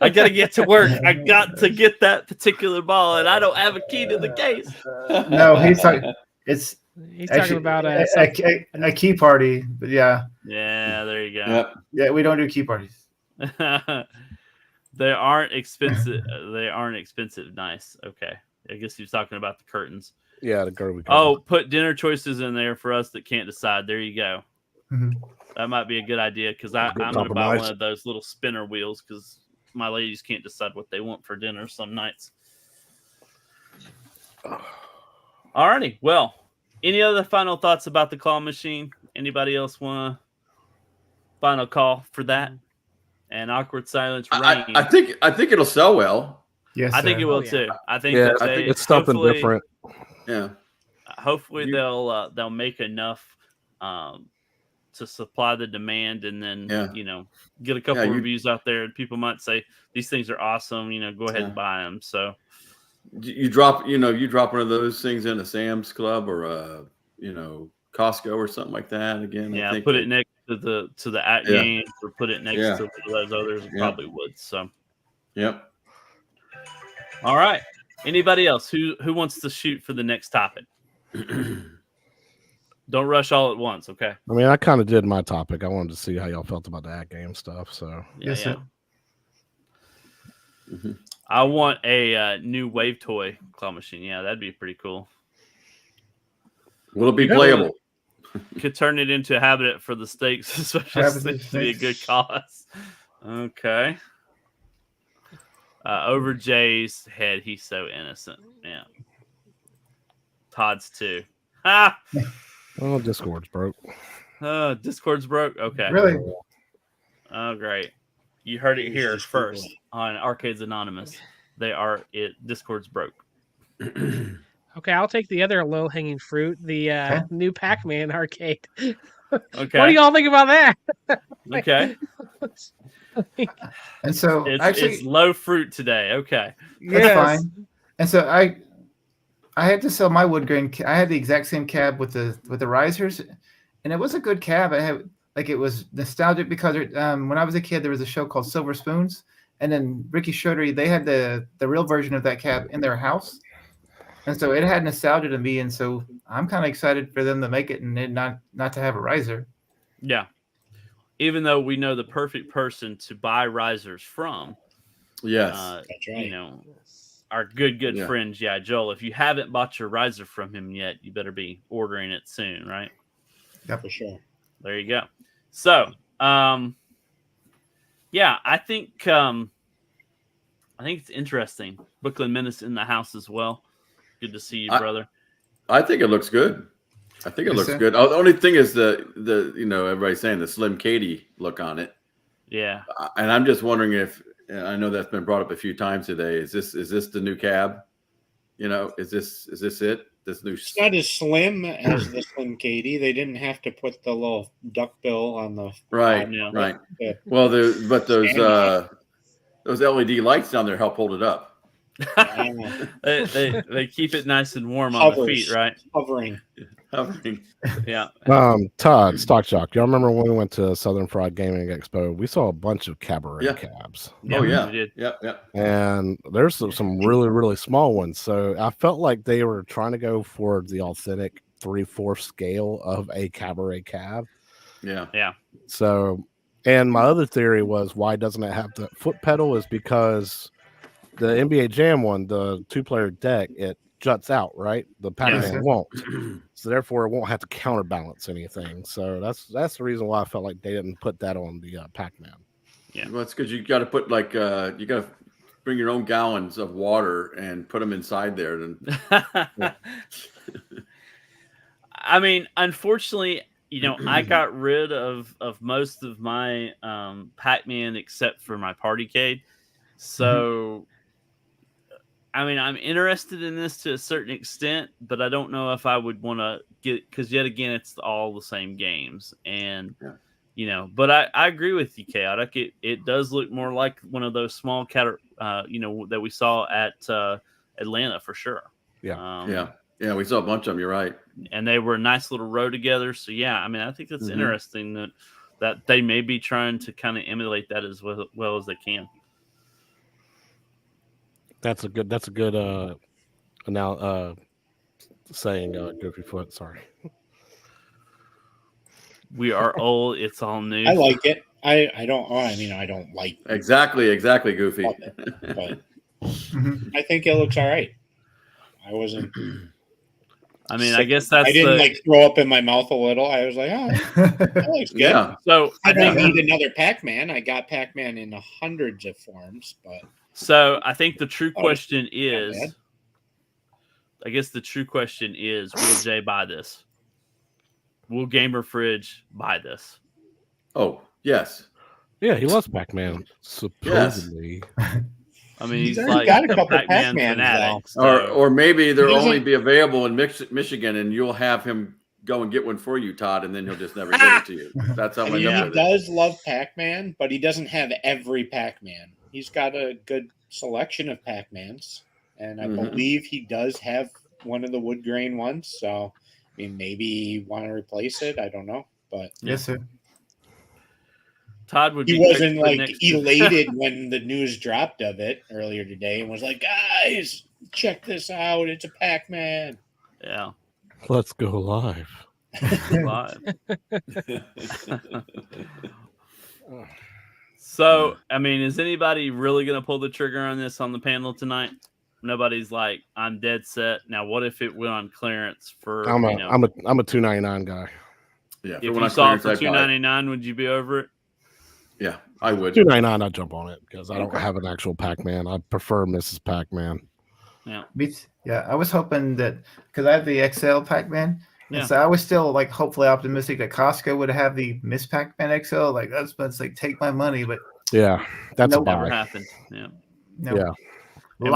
I gotta get to work. I got to get that particular ball, and I don't have a key to the case. No, he's talking. He's talking about a key party, but yeah. Yeah, there you go. Yeah, we don't do key parties. They aren't expensive. They aren't expensive. Nice. Okay. I guess he's talking about the curtains. Yeah, the curtain. Oh, put dinner choices in there for us that can't decide. There you go. Mm-hmm. That might be a good idea because I'm going to buy one of those little spinner wheels because my ladies can't decide what they want for dinner some nights. Alrighty. Well, any other final thoughts about the claw machine? Anybody else want a final call for that? And awkward silence. I think it'll sell well. Yes, I think it will too. I think I think it's something different. Yeah. Hopefully they'll make enough to supply the demand, and then get a couple reviews out there. And people might say these things are awesome. Go ahead and buy them. So you drop one of those things in a Sam's Club or a Costco or something like that. Again, I think put it next to the at games or put it next to those others. Probably would. So, yep. All right. Anybody else who wants to shoot for the next topic? Don't rush all at once, okay? I mean, I kind of did my topic. I wanted to see how y'all felt about the at game stuff. So yeah. Mm-hmm. I want a new wave toy claw machine. Yeah, that'd be pretty cool. Will it be playable? Could turn it into a habitat for the stakes, especially to be a good cause. Okay. Over Jay's head, he's so innocent. Yeah. Todd's too. Ah. Oh, Discord's broke. Discord's broke. Okay. Really? Oh, great. You heard it here first on Arcades Anonymous. Discord's broke. Okay, I'll take the other low-hanging fruit, the new Pac-Man arcade. Okay. What do y'all think about that? Okay. And so it's low fruit today. Okay. That's fine. And so I had to sell my wood grain. I had the exact same cab with the risers, and it was a good cab. like it was nostalgic because when I was a kid, there was a show called Silver Spoons, and then Ricky Schroeder, they had the real version of that cab in their house, and so it had nostalgia to me, and so I'm kind of excited for them to make it and then not to have a riser. Yeah, even though we know the perfect person to buy risers from. Yes, that's right. You know, our good friends, Joel. If you haven't bought your riser from him yet, you better be ordering it soon, right? Yeah, for sure. There you go. So, yeah, I think it's interesting. Brooklyn Menace in the house as well. Good to see you, brother. I think it looks good. I think it looks good. The only thing is the everybody's saying the Slim Katie look on it. Yeah, and I'm just wondering if, I know that's been brought up a few times today. Is this the new cab? Is this it? This new. It's not as slim as the Slim Katie. They didn't have to put the little duckbill on the right. Well, those LED lights down there help hold it up. they keep it nice and warm on the feet, right? Hovering. Yeah. Todd, Stock Shock. Y'all remember when we went to Southern Fried Gaming Expo? We saw a bunch of cabaret cabs. Yeah, we did. Yep. And there's some really, really small ones. So I felt like they were trying to go for the authentic 3/4 scale of a cabaret cab. Yeah. So, and my other theory was, why doesn't it have the foot pedal? Is because the NBA Jam one, the 2-player deck, it juts out, right? The Pac-Man won't. So therefore it won't have to counterbalance anything. So that's the reason why I felt like they didn't put that on the Pac-Man. Yeah. Well, it's because you got to put you got to bring your own gallons of water and put them inside there. I mean, unfortunately, I got rid of most of my Pac-Man except for my Partycade. So I mean, I'm interested in this to a certain extent, but I don't know if I would want to get, because yet again, it's all the same games. And, but I agree with you, Chaotic. It does look more like one of those small that we saw at Atlanta for sure. Yeah. Yeah. We saw a bunch of them. You're right. And they were a nice little row together. So, yeah, I mean, I think it's interesting that they may be trying to kind of emulate that as well as they can. That's a good saying, Goofy Foot. Sorry. We are old. It's all new. I like it. I don't like exactly Goofy. But I think it looks all right. I wasn't. I mean, I guess that's. I didn't throw up in my mouth a little. I was like, oh, that looks good. Yeah. So I don't need another Pac-Man. I got Pac-Man in hundreds of forms, but. So I think the true question is, will Jay buy this? Will Gamer Fridge buy this? Oh, yes. Yeah, he loves Pac-Man, supposedly. Yes. I mean, he's like got a couple Pac-Man fanatic. Or maybe they'll only be available in Michigan, and you'll have him go and get one for you, Todd, and then he'll just never give it to you. That's how he does love Pac-Man, but he doesn't have every Pac-Man. He's got a good selection of Pac-Mans, and I believe he does have one of the wood grain ones. So, I mean, maybe you want to replace it. I don't know, but yes, sir. Todd he wasn't elated when the news dropped of it earlier today, and was like, "Guys, check this out! It's a Pac-Man." Yeah, let's go live. So, I mean, is anybody really going to pull the trigger on this on the panel tonight? Nobody's like, I'm dead set. Now, what if it went on clearance for? I'm a $2.99 guy. Yeah. If you saw it for $2.99, would you be over it? Yeah, I would. $2.99, I'd jump on it because I don't have an actual Pac-Man. I prefer Mrs. Pac-Man. Yeah. Yeah, I was hoping that because I have the XL Pac-Man. Yeah. And so I was still hopefully optimistic that Costco would have the Miss Pac-Man XL. That's take my money, but yeah, that's never happened. Yeah, no. Yeah. And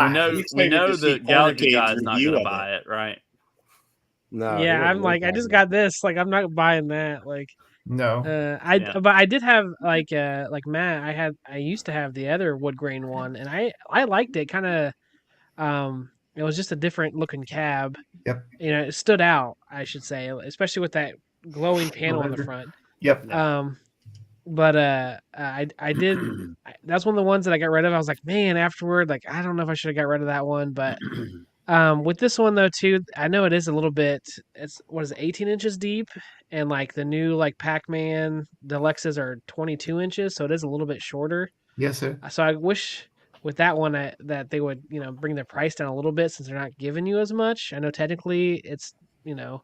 we know the Galaxy guy's not going to buy it, right? No. Yeah, I'm I just got this. I'm not buying that. No. But I did have like Matt. I used to have the other wood grain one, and I liked it. Kind of, it was just a different looking cab. Yep. It stood out, I should say, especially with that glowing panel on the front. Yep. But I did. That's one of the ones that I got rid of. I was like, man, afterward, like I don't know if I should have got rid of that one, but with this one though too, I know it is a little bit. It's what is it, 18 inches deep, and like the new like Pac-Man Deluxes are 22 inches, so it is a little bit shorter. Yes, sir. So I wish with that one that they would bring the price down a little bit since they're not giving you as much. I know technically it's it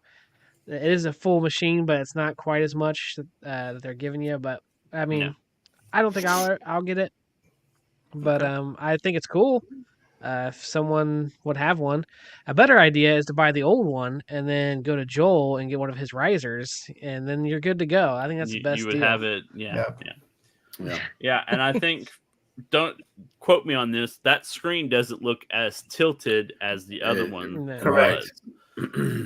is a full machine, but it's not quite as much that they're giving you. But I mean, I don't think I'll get it, but I think it's cool. If someone would have one, a better idea is to buy the old one and then go to Joel and get one of his risers, and then you're good to go. I think that's the best. You would deal. have it, yeah. And I think, don't quote me on this, that screen doesn't look as tilted as the other one. Correct.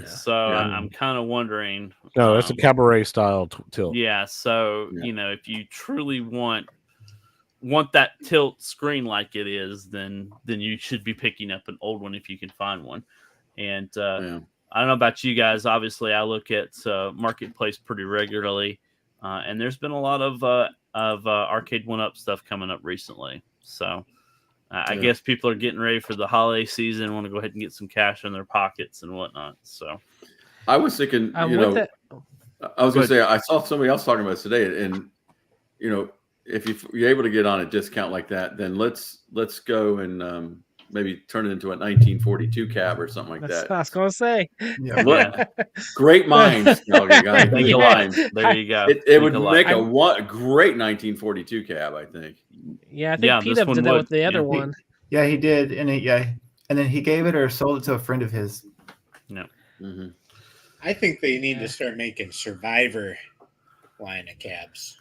So I'm kind of wondering. No, it's a cabaret style tilt. Yeah. So if you truly want that tilt screen like it is, then you should be picking up an old one if you can find one. And I don't know about you guys. Obviously, I look at Marketplace pretty regularly, and there's been a lot of Arcade 1-Up stuff coming up recently. So I guess people are getting ready for the holiday season, want to go ahead and get some cash in their pockets and whatnot. So I was thinking, I was going to say, I saw somebody else talking about this today, and if you're able to get on a discount like that, then let's go and maybe turn it into a 1942 cab or something like that. I was going to say. Great minds, guys. There you go. It would make a great 1942 cab, I think. Yeah, I think P-Dub did that with the other one. Yeah, he did, and then he gave it or sold it to a friend of his. No. Mm-hmm. I think they need to start making Survivor line of cabs.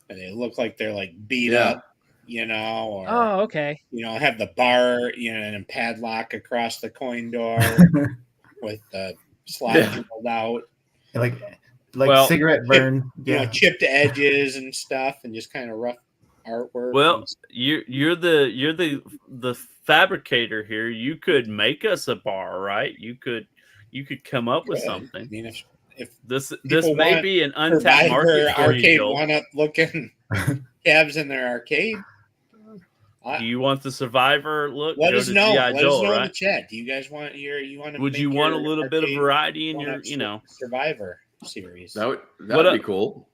And they look like they're like beat up, or okay. Have the bar, and a padlock across the coin door with the slide pulled out. Like cigarette burn. Chipped edges and stuff, and just kind of rough artwork. Well, you're the fabricator here. You could make us a bar, right? You could come up with something. I mean, if this may be an untapped market for Arcade you, Joel. 1-Up looking cabs in their arcade. Do you want the Survivor look? Let us know. Let us know right? in the chat. Do you guys want Would you want a little bit of variety in your, Survivor series? That would be cool.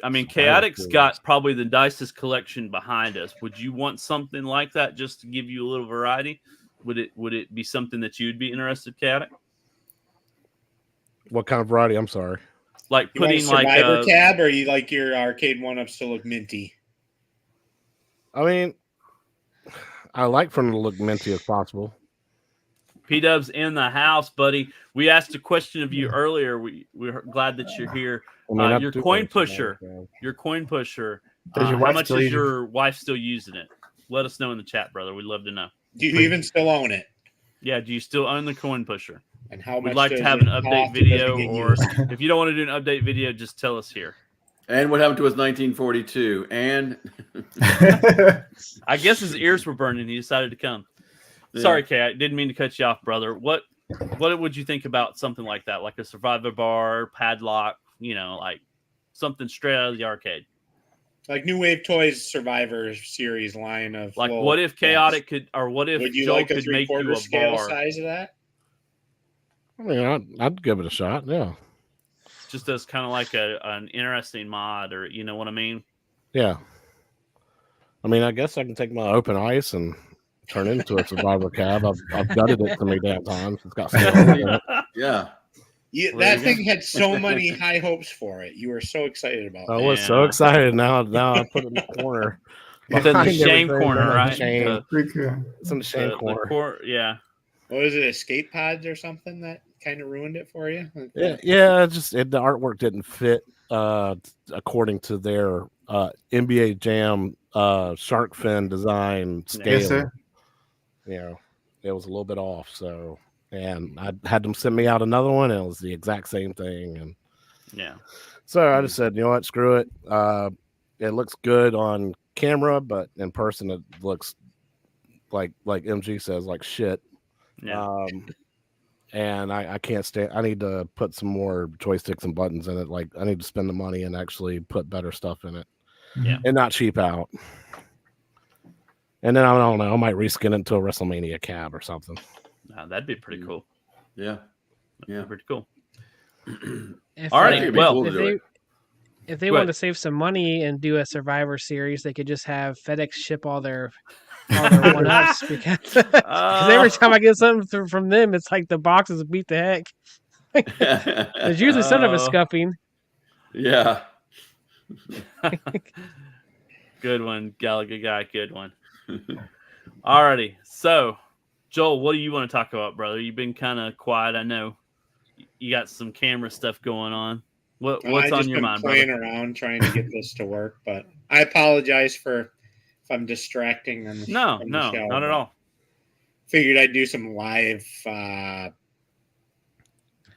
I mean, Chaotic's got probably the nicest collection behind us. Would you want something like that just to give you a little variety? Would it be something that you'd be interested, Chaotic? What kind of variety? I'm sorry. Like you putting want a like Survivor cab, or you like your Arcade 1-Ups to look minty? I mean, I like for them to look minty as possible. P-Dub's in the house, buddy. We asked a question of you earlier. We're glad that you're here. Your coin pusher. How much is your wife still using it? Let us know in the chat, brother. We'd love to know. Do you even still own it? Yeah. Do you still own the coin pusher? And how much? We'd like to have an update video, or if you don't want to do an update video, just tell us here. And what happened to his 1942? And I guess his ears were burning. He decided to come. Yeah. Sorry, Kay. I didn't mean to cut you off, brother. What would you think about something like that, like a Survivor bar, padlock? Like something straight out of the arcade. Like New Wave Toys Survivor series line of. Like, what if Chaotic could, or what if Joel could make you a scale bar? Size of that? I mean, I'd give it a shot. Yeah. Just as kind of like an interesting mod, or you know what I mean? Yeah. I mean, I guess I can take my open ice and turn it into a Survivor cab. I've gutted it so many damn times. It's got yeah. That thing had so many high hopes for it. You were so excited about it. I was so excited. Now I put it in the corner. It's in the shame corner, right? It's in the shame corner. Yeah. What was it, escape pods or something that kind of ruined it for you? Yeah. The artwork didn't fit according to their NBA Jam shark fin design scale. Yes, sir. It was a little bit off. So, and I had them send me out another one, and it was the exact same thing. And so I just said, you know what, screw it. It looks good on camera, but in person it looks like MG says, like shit. Yeah. and I can't stand. I need to put some more joysticks and buttons in it. Like I need to spend the money and actually put better stuff in it, and not cheap out. And then I don't know, I might reskin it into a WrestleMania cab or something. That'd be pretty cool. Yeah, yeah, pretty cool. All right, well, if they want to save some money and do a Survivor Series, they could just have FedEx ship all their one-ups because every time I get something from them, it's like the boxes beat the heck. There's usually some of a scuffing. Yeah. Good one, Gallagher guy. Good one. Alrighty. So, Joel, what do you want to talk about, brother? You've been kind of quiet. I know you got some camera stuff going on. What's on your mind, playing brother? around trying to get this to work, but I apologize for if I'm distracting them. No, not at all. Figured I'd do some live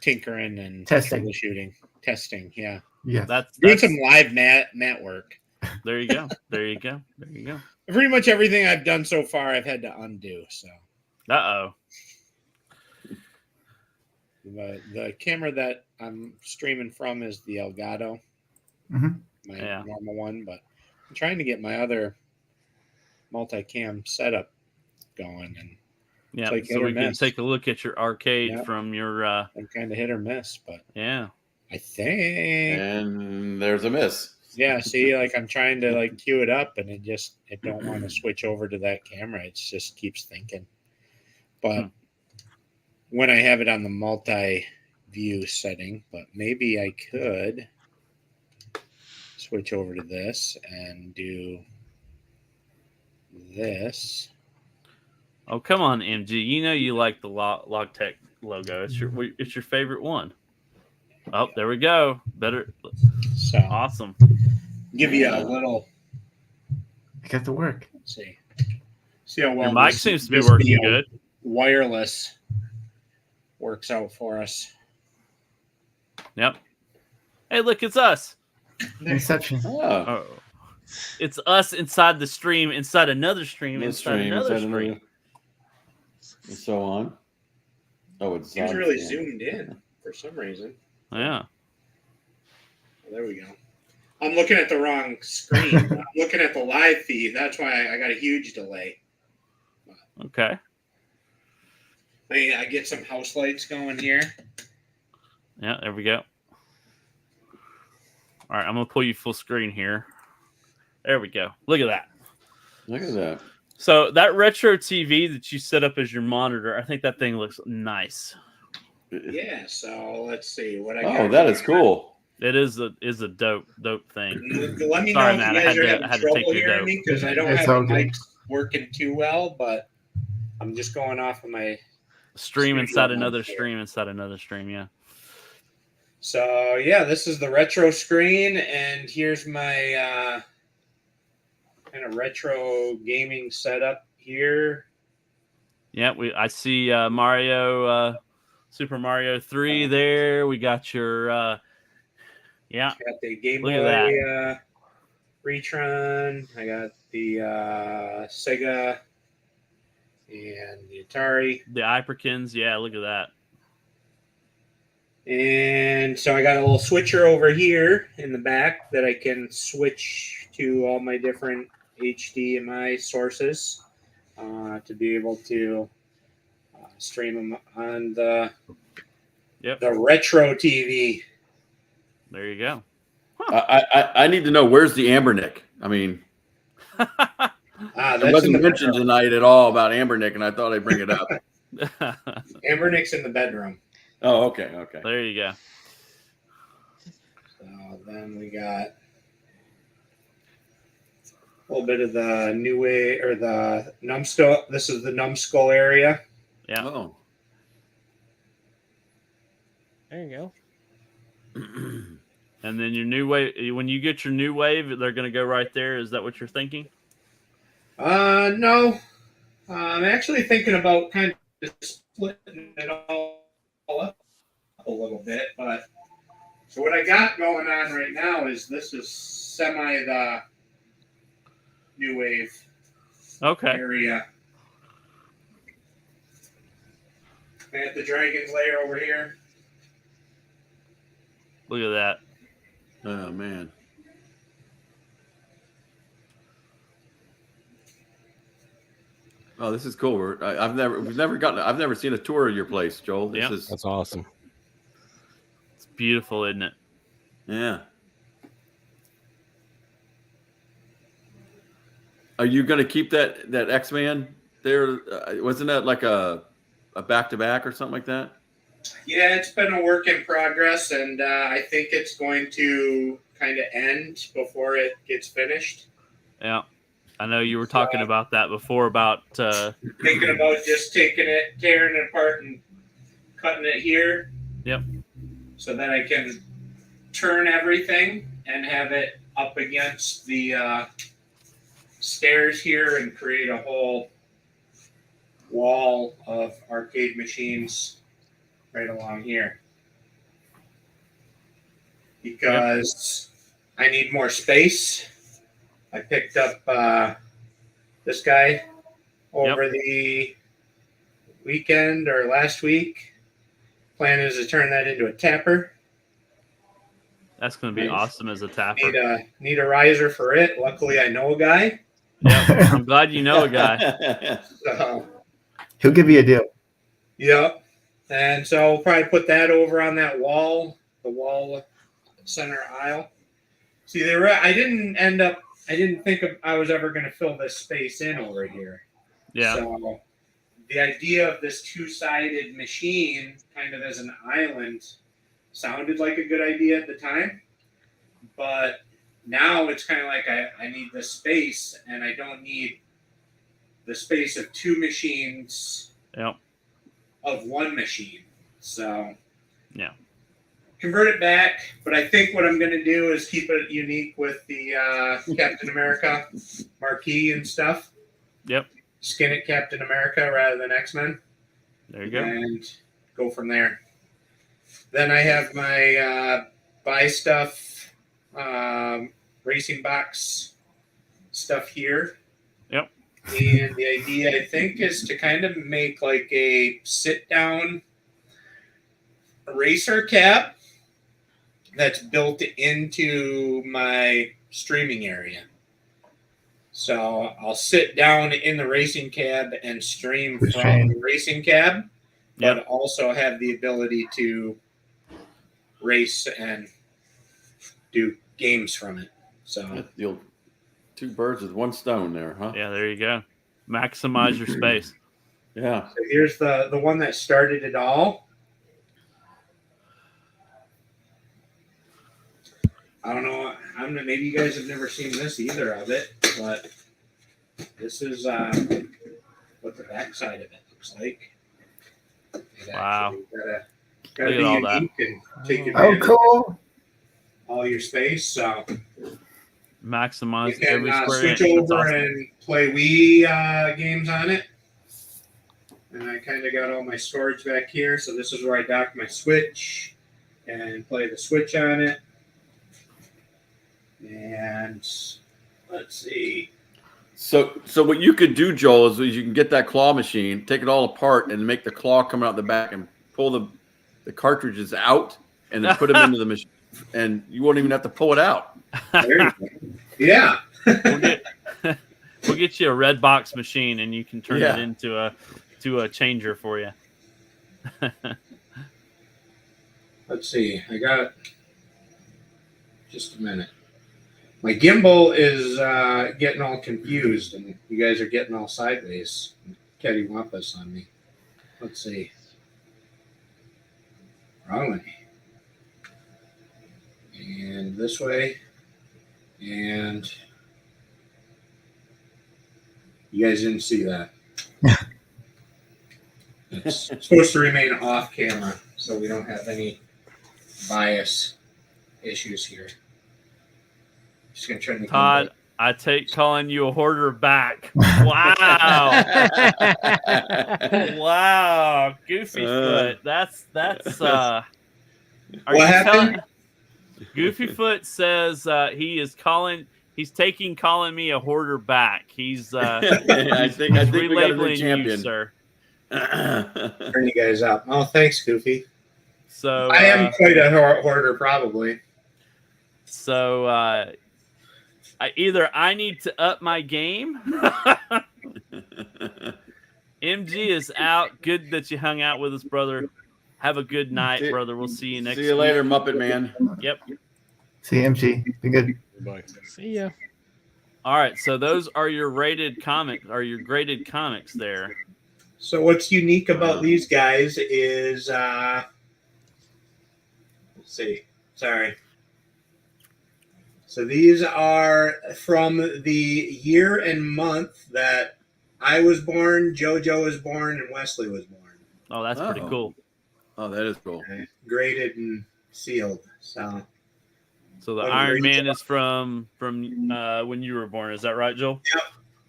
tinkering and troubleshooting, testing. Yeah, that's doing some live mat work. There you go. Pretty much everything I've done so far, I've had to undo. So, the camera that I'm streaming from is the Elgato, my normal one. But I'm trying to get my other multicam setup going, and like so we can take a look at your arcade from your. I'm kind of hit or miss, but I think. And there's a miss. Yeah, see, like I'm trying to like queue it up, and it don't want to switch over to that camera. It just keeps thinking. But when I have it on the multi-view setting, but maybe I could switch over to this and do this. Oh, come on, MG. You know you like the Logitech logo. It's your favorite one. Oh, there we go. Better. So awesome. Give you a little. I got to work. Let's see. See how well your mic seems to be working good. Wireless works out for us. Yep. Hey, look, it's us. Inception. Oh. It's us inside the stream, inside another stream, inside another stream. And so on. Oh, it's really zoomed in for some reason. Yeah. Well, there we go. I'm looking at the wrong screen. I'm looking at the live feed. That's why I got a huge delay. Okay. I get some house lights going here. Yeah, there we go. All right, I'm going to pull you full screen here. There we go. Look at that. Look at that. So that retro TV that you set up as your monitor, I think that thing looks nice. Yeah, so let's see what I got. Oh, that is cool. It is a dope thing. Let me Sorry, know man, if you guys are I had having to trouble take your hearing dope. me because I don't have the mic working too well, but I'm just going off of my stream inside another stream inside another stream. Yeah. So yeah, this is the retro screen, and here's my kind of retro gaming setup here. Yeah, I see Mario, Super Mario 3 there. We got your Got the Game Boy Retron. I got the Sega and the Atari. The Iperkins. Yeah, look at that. And so I got a little switcher over here in the back that I can switch to all my different HDMI sources to be able to stream them on the retro TV. There you go. I need to know, where's the Ambernick? I mean, it wasn't mentioned tonight at all about Ambernick, and I thought I'd bring it up. Ambernick's in the bedroom. Oh, okay. There you go. So then we got a little bit of the new way or the numbskull. This is the numbskull area. Yeah. Oh. There you go. And then your new wave, when you get your new wave, they're going to go right there. Is that what you're thinking? No. I'm actually thinking about kind of splitting it all up a little bit. But so what I got going on right now is this is semi the new wave area. at the Dragon's Lair over here. Look at that. Oh man. Oh, this is cool. I've never seen a tour of your place, Joel. That's awesome. It's beautiful, isn't it? Yeah. Are you going to keep that X-Man there? Wasn't that like a back-to-back or something like that? Yeah, it's been a work in progress, and I think it's going to kind of end before it gets finished. Yeah. I know you were talking about that before, about thinking about just taking it, tearing it apart, and cutting it here. Yep. So that I can turn everything and have it up against the stairs here and create a whole wall of arcade machines right along here. Because I need more space. I picked up this guy over the weekend or last week. Plan is to turn that into a tapper. That's going to be awesome as a tapper. Need a riser for it. Luckily, I know a guy. Yeah, I'm glad you know a guy. So, he'll give you a deal. Yep. And so we'll probably put that over on that wall, the wall center aisle. See, I didn't think I was ever going to fill this space in over here. Yeah. So the idea of this two-sided machine kind of as an island sounded like a good idea at the time. But now it's kind of like I need the space, and I don't need the space of two machines of one machine. So convert it back, but I think what I'm going to do is keep it unique with the Captain America marquee and stuff. Yep. Skin it Captain America rather than X-Men. There you go. And go from there. Then I have my buy stuff, racing box stuff here. Yep. And the idea, I think, is to kind of make like a sit-down racer cab that's built into my streaming area. So I'll sit down in the racing cab and stream from the racing cab, but also have the ability to race and do games from it. So you'll two birds with one stone there, huh? Yeah, there you go. Maximize your space. Yeah. So here's the one that started it all. I don't know. Maybe you guys have never seen this either of it, but this is what the backside of it looks like. Wow. Gotta be all that. unique and take advantage cool. all your space. So maximize you can every square switch inch. over and play Wii games on it. And I kind of got all my storage back here. So this is where I dock my Switch and play the Switch on it. And let's see. So what you could do, Joel, is you can get that claw machine, take it all apart, and make the claw come out the back and pull the cartridges out, and then put them into the machine, and you won't even have to pull it out. There you go. Yeah. We'll get you a red box machine, and you can turn it into a changer for you. Let's see. I got just a minute. My gimbal is getting all confused, and you guys are getting all sideways, cattywampus on me. Let's see. Wrong way. And this way. And you guys didn't see that. It's supposed to remain off camera, so we don't have any bias issues here. Just gonna turn the Todd, I take calling you a hoarder back. Wow. Wow. Goofy Foot. That's are what you happened? Goofy Foot says he's calling me a hoarder back. He's I think we got a new relabeling champion. you, sir. Turn you guys up. Oh, thanks, Goofy. So I am quite a hoarder, probably. So either I need to up my game. MG is out. Good that you hung out with us, brother. Have a good night, brother. We'll see you next week. See you later, Muppet Man. Yep. See you, MG. Be good. Bye. See ya. All right. So those are your rated comics, or your graded comics there. So what's unique about these guys is, let's see. Sorry. So these are from the year and month that I was born, JoJo was born, and Wesley was born. Oh, that's pretty cool. Oh, that is cool. Graded and sealed. So the Iron Man is from when you were born. Is that right, Joel? Yep.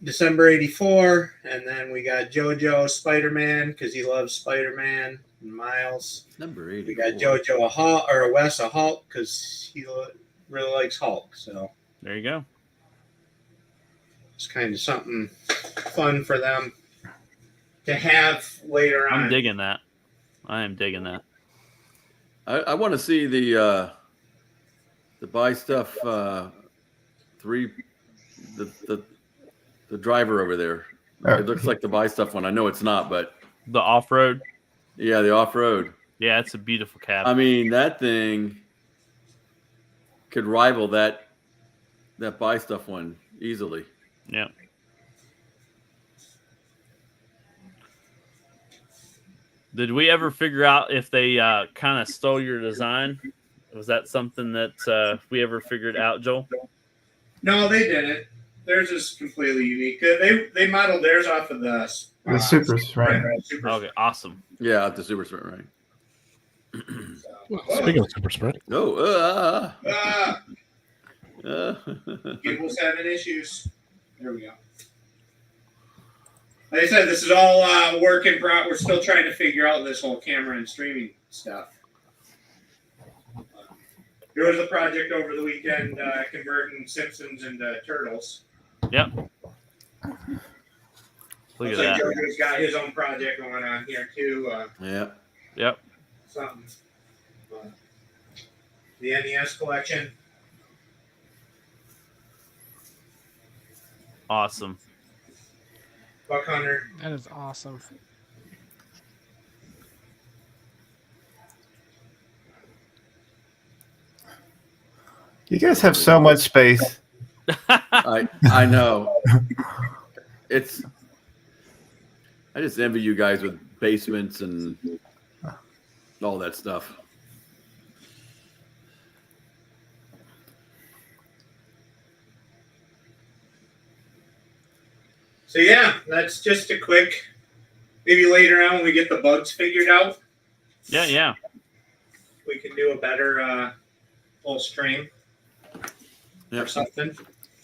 December 1984. And then we got JoJo Spider-Man because he loves Spider-Man. And Miles. Number 84. We got JoJo a Hulk, or Wes a Hulk because he really likes Hulk. So there you go. It's kind of something fun for them to have later on. I'm digging that. I am digging that. I want to see the buy stuff the driver over there. It looks like the buy stuff one. I know it's not, but the off-road. Yeah, the off-road. Yeah, it's a beautiful cab. I mean, that thing could rival that buy stuff one easily. Yeah. Did we ever figure out if they kind of stole your design? Was that something that we ever figured out, Joel? No, they didn't. Theirs is completely unique. They modeled theirs off of the Supers, right? Okay, awesome. Yeah, the Super Sprint, right? Speaking of Super Sprint. Oh, Cable's having issues. There we go. Like I said, this is all work in progress. We're still trying to figure out this whole camera and streaming stuff. There was a project over the weekend converting Simpsons into Turtles. Yep. Look at that. Jojo's got his own project going on here too. Yeah. Yep. Something. The NES collection. Awesome. Buck Hunter. That is awesome. You guys have so much space. I know. I just envy you guys with basements and all that stuff. So yeah, that's just a quick. Maybe later on when we get the bugs figured out. Yeah. We can do a better full stream or something.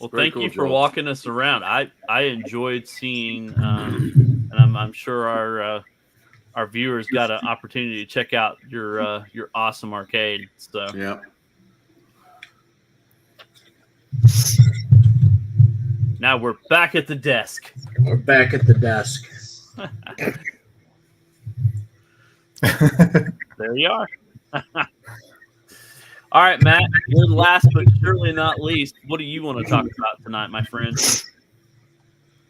Well, thank you for walking us around. I enjoyed seeing, and I'm sure our viewers got an opportunity to check out your awesome arcade. So yeah. Now we're back at the desk. We're back at the desk. There you are. All right, Matt, you're last but surely not least. What do you want to talk about tonight, my friend?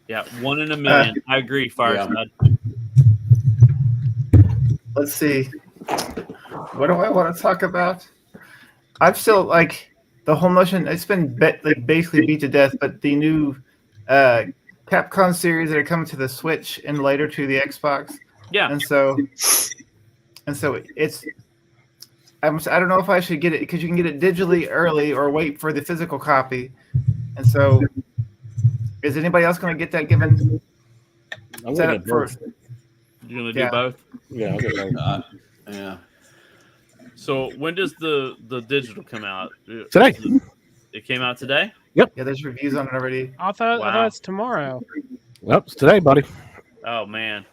Yeah, 1 in a million. I agree, Fireside. Let's see. What do I want to talk about? I'm still like the whole notion. It's been basically beat to death, but the new Capcom series that are coming to the Switch and later to the Xbox. Yeah. And so it's. I don't know if I should get it because you can get it digitally early or wait for the physical copy. And so, is anybody else going to get that given? I'm going to do both. You're going to do both? Yeah, I'll get both. Yeah. So when does the digital come out? Today. It came out today? Yep. Yeah, there's reviews on it already. I thought it's tomorrow. Nope, it's today, buddy. Oh man.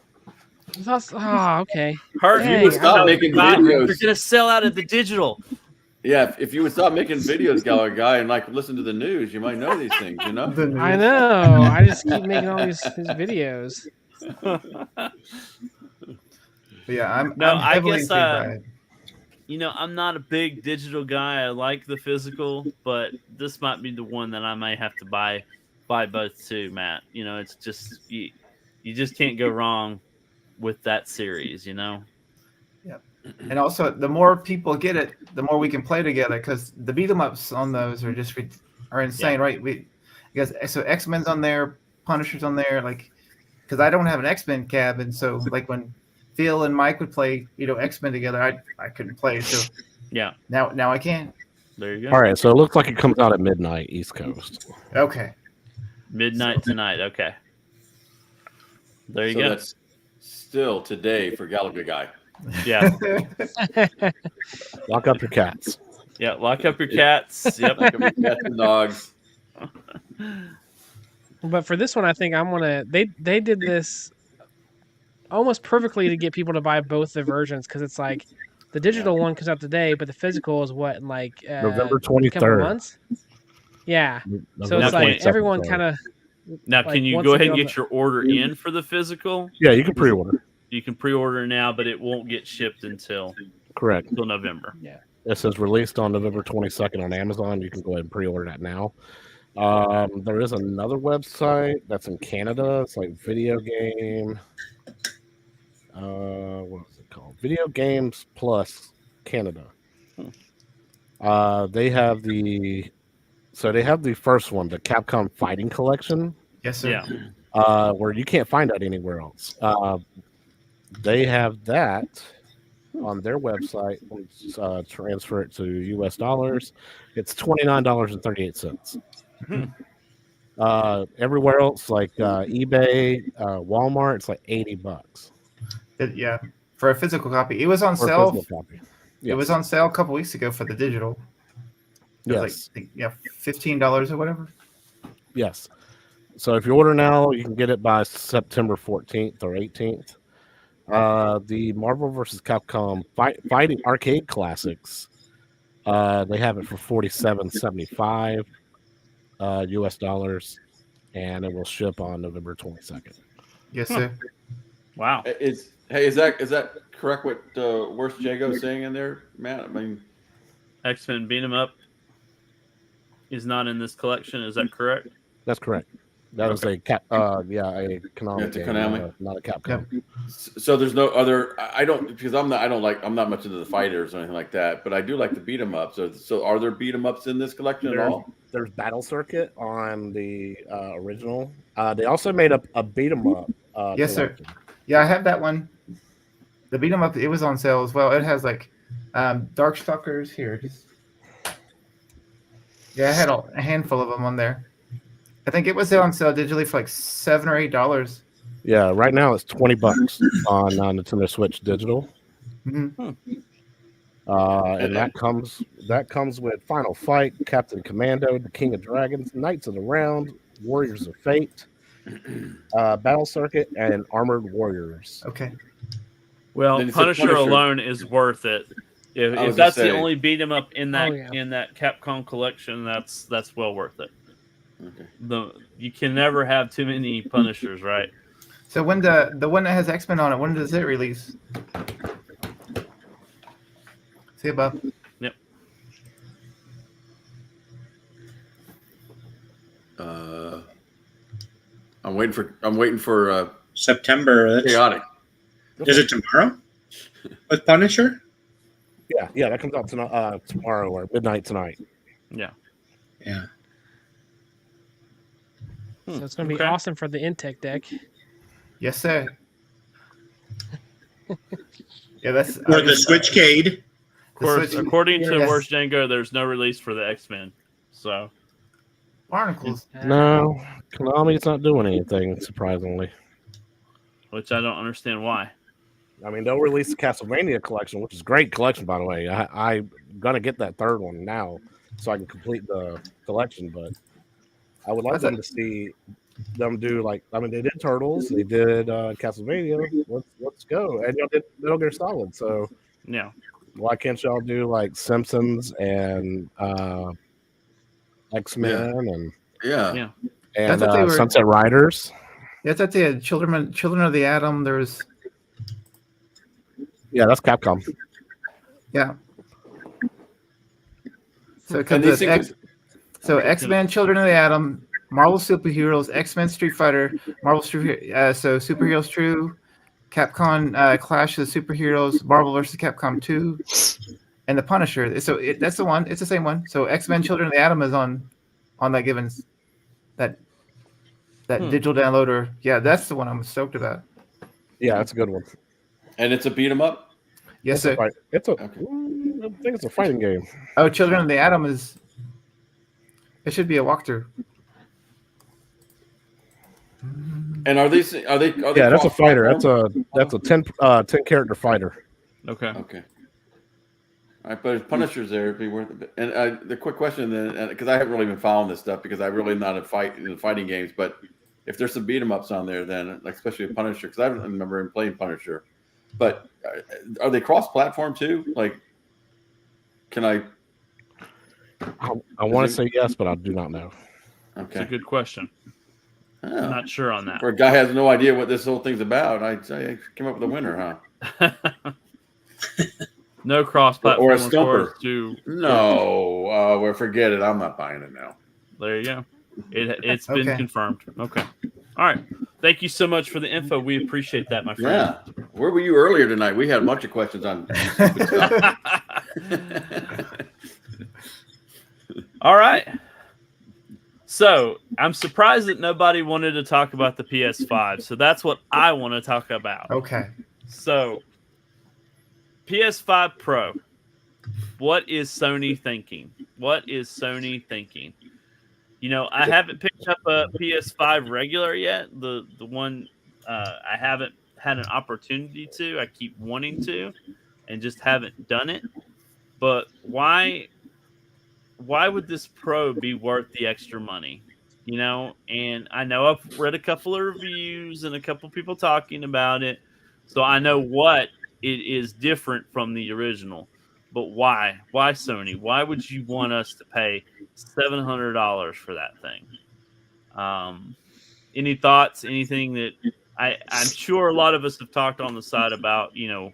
Okay. You would stop making videos. They're gonna sell out of the digital. Yeah, if you would stop making videos, guy, and like listen to the news, you might know these things. You know. I know. I just keep making all these videos. But yeah, I'm I heavily guess intrigued by it. I'm not a big digital guy. I like the physical, but this might be the one that I may have to buy both too, Matt. It's just you just can't go wrong with that series, Yep. And also, the more people get it, the more we can play together. Because the beat 'em ups on those are just are insane, right? Because so X-Men's on there, Punisher's on there, like because I don't have an X-Men cab, and so like when Phil and Mike would play, X-Men together, I couldn't play. So yeah, now I can. there you go. All right, so it looks like it comes out at midnight East Coast. Okay. Midnight tonight. Okay. There you So go. that's still today for Gallagher Guy. Yeah. Lock up your cats. Yeah. Lock up your cats. Yep. Like cats and dogs. But for this one, I think I'm gonna. They did this almost perfectly to get people to buy both the versions because it's like the digital one comes out today, but the physical is what in like November a couple 23rd. months. Yeah. So November it's like 22nd, everyone sorry. kind of. Now, Like, can you once go they ahead get and on get your order in for the physical? Yeah, you can pre-order. You can pre-order now, but it won't get shipped until Correct. November. Yeah. It says released on November 22nd on Amazon. You can go ahead and pre-order that now. There is another website that's in Canada. It's like Video Game. What is it called? Video Games Plus Canada. They have the first one, the Capcom Fighting Collection. Yes, sir. Yeah. Where you can't find that anywhere else. They have that on their website. Let's transfer it to US dollars. It's $29.38. Everywhere else, like eBay, Walmart, it's like $80 Yeah, for a physical copy. It was on for a sale. physical copy. It was on sale a couple weeks ago for the digital. It was Yes. $15 or whatever. Yes. So if you order now, you can get it by September 14th or 18th. The Marvel vs. Capcom Fighting Arcade Classics, they have it for $47.75 US dollars, and it will ship on November 22nd. Yes, sir. Wow. Is that correct? What Worst Jago's saying in there, Matt? I mean, X-Men Beat 'em Up is not in this collection. Is that correct? That's correct. That was a Konami it's a game, Konami. not a Capcom. so there's no other. I don't because I'm not much into the fighters or anything like that, but I do like the beat 'em ups. So are there beat 'em ups in this collection at all? There's Battle Circuit on the original. They also made a beat 'em up. Yes, sir. collection. Yeah, I have that one. The beat 'em up, it was on sale as well. It has like Darkstalkers here. I had a handful of them on there. I think it was on sale digitally for like $7 or $8. Yeah, right now it's $20 on Nintendo Switch Digital. Mm-hmm. And that comes with Final Fight, Captain Commando, the King of Dragons, Knights of the Round, Warriors of Fate, Battle Circuit, and Armored Warriors. Okay. Well, Then it's a Punisher Punisher. alone is worth it. I If was that's gonna the say. only beat 'em up in that Oh, yeah. in that Capcom collection, that's well worth it. Okay. You can never have too many Punishers, right? So when the one that has X-Men on it, when does it release? See you, Bob. Yep. I'm waiting for September. That's, chaotic. is it tomorrow with Punisher? Yeah, that comes out tomorrow or midnight tonight. Yeah. Yeah. So it's going to be Okay. awesome for the Intech deck. Yes, sir. Yeah, that's Or the Switchcade. Of course, Switch- according to yes. Worst Django, there's no release for the X-Men. So Barnacles. No, Konami's not doing anything, surprisingly. which I don't understand why. I mean, they'll release the Castlevania collection, which is a great collection, by the way. I'm gonna get that third one now, so I can complete the collection. But I would like them to see them do they did Turtles, they did Castlevania. Let's go, and y'all did Metal Gear Solid. So Yeah. why can't y'all do like Simpsons and X-Men and Yeah. and That's what they were- Sunset Riders? That's at the Children of the Atom. There's Yeah, that's Capcom. Yeah. So it And comes these with things, So X-Men, Children of the Atom, Marvel Superheroes, X-Men, Street Fighter, Marvel so Superheroes True, Capcom Clash of the Superheroes, Marvel vs. Capcom 2, and the Punisher. So that's the one. It's the same one. So X-Men, Children of the Atom is on that given that digital downloader. Yeah, that's the one I'm stoked about. Yeah, that's a good one. and it's a beat 'em up. Yes, sir. It's a. Okay. I think it's a fighting game. Oh, Children of the Atom is. It should be a walkthrough. And are they Yeah, that's a fighter. That's a 10 character fighter. Okay. Okay. All right, but if Punisher's there, it'd be worth it. And the quick question then, because I haven't really been following this stuff because I'm really not in fighting games. But if there's some beat 'em ups on there, then like especially a Punisher, because I remember him playing Punisher. But are they cross platform too? Like, can I? I want to say yes, but I do not know. It's a Okay. good question. Oh. I'm not sure on that. For a guy who has no idea what this whole thing's about, I'd say I came up with a winner, huh? No cross-platform Or a of stumper. course, to No, well, forget it. I'm not buying it now. There you go. It's been Okay. confirmed. Okay. All right. Thank you so much for the info. We appreciate that, my friend. Yeah. Where were you earlier tonight? We had a bunch of questions on stupid stuff. All right. So I'm surprised that nobody wanted to talk about the PS5. So that's what I want to talk about. Okay. So PS5 Pro. What is Sony thinking? What is Sony thinking? You know, I haven't picked up a PS5 regular yet. The one I haven't had an opportunity to. I keep wanting to, and just haven't done it. But why would this Pro be worth the extra money? You know, and I know I've read a couple of reviews and a couple people talking about it, so I know what it is different from the original. But why? Why Sony? Why would you want us to pay $700 for that thing? Any thoughts? Anything that I'm sure a lot of us have talked on the side about, you know,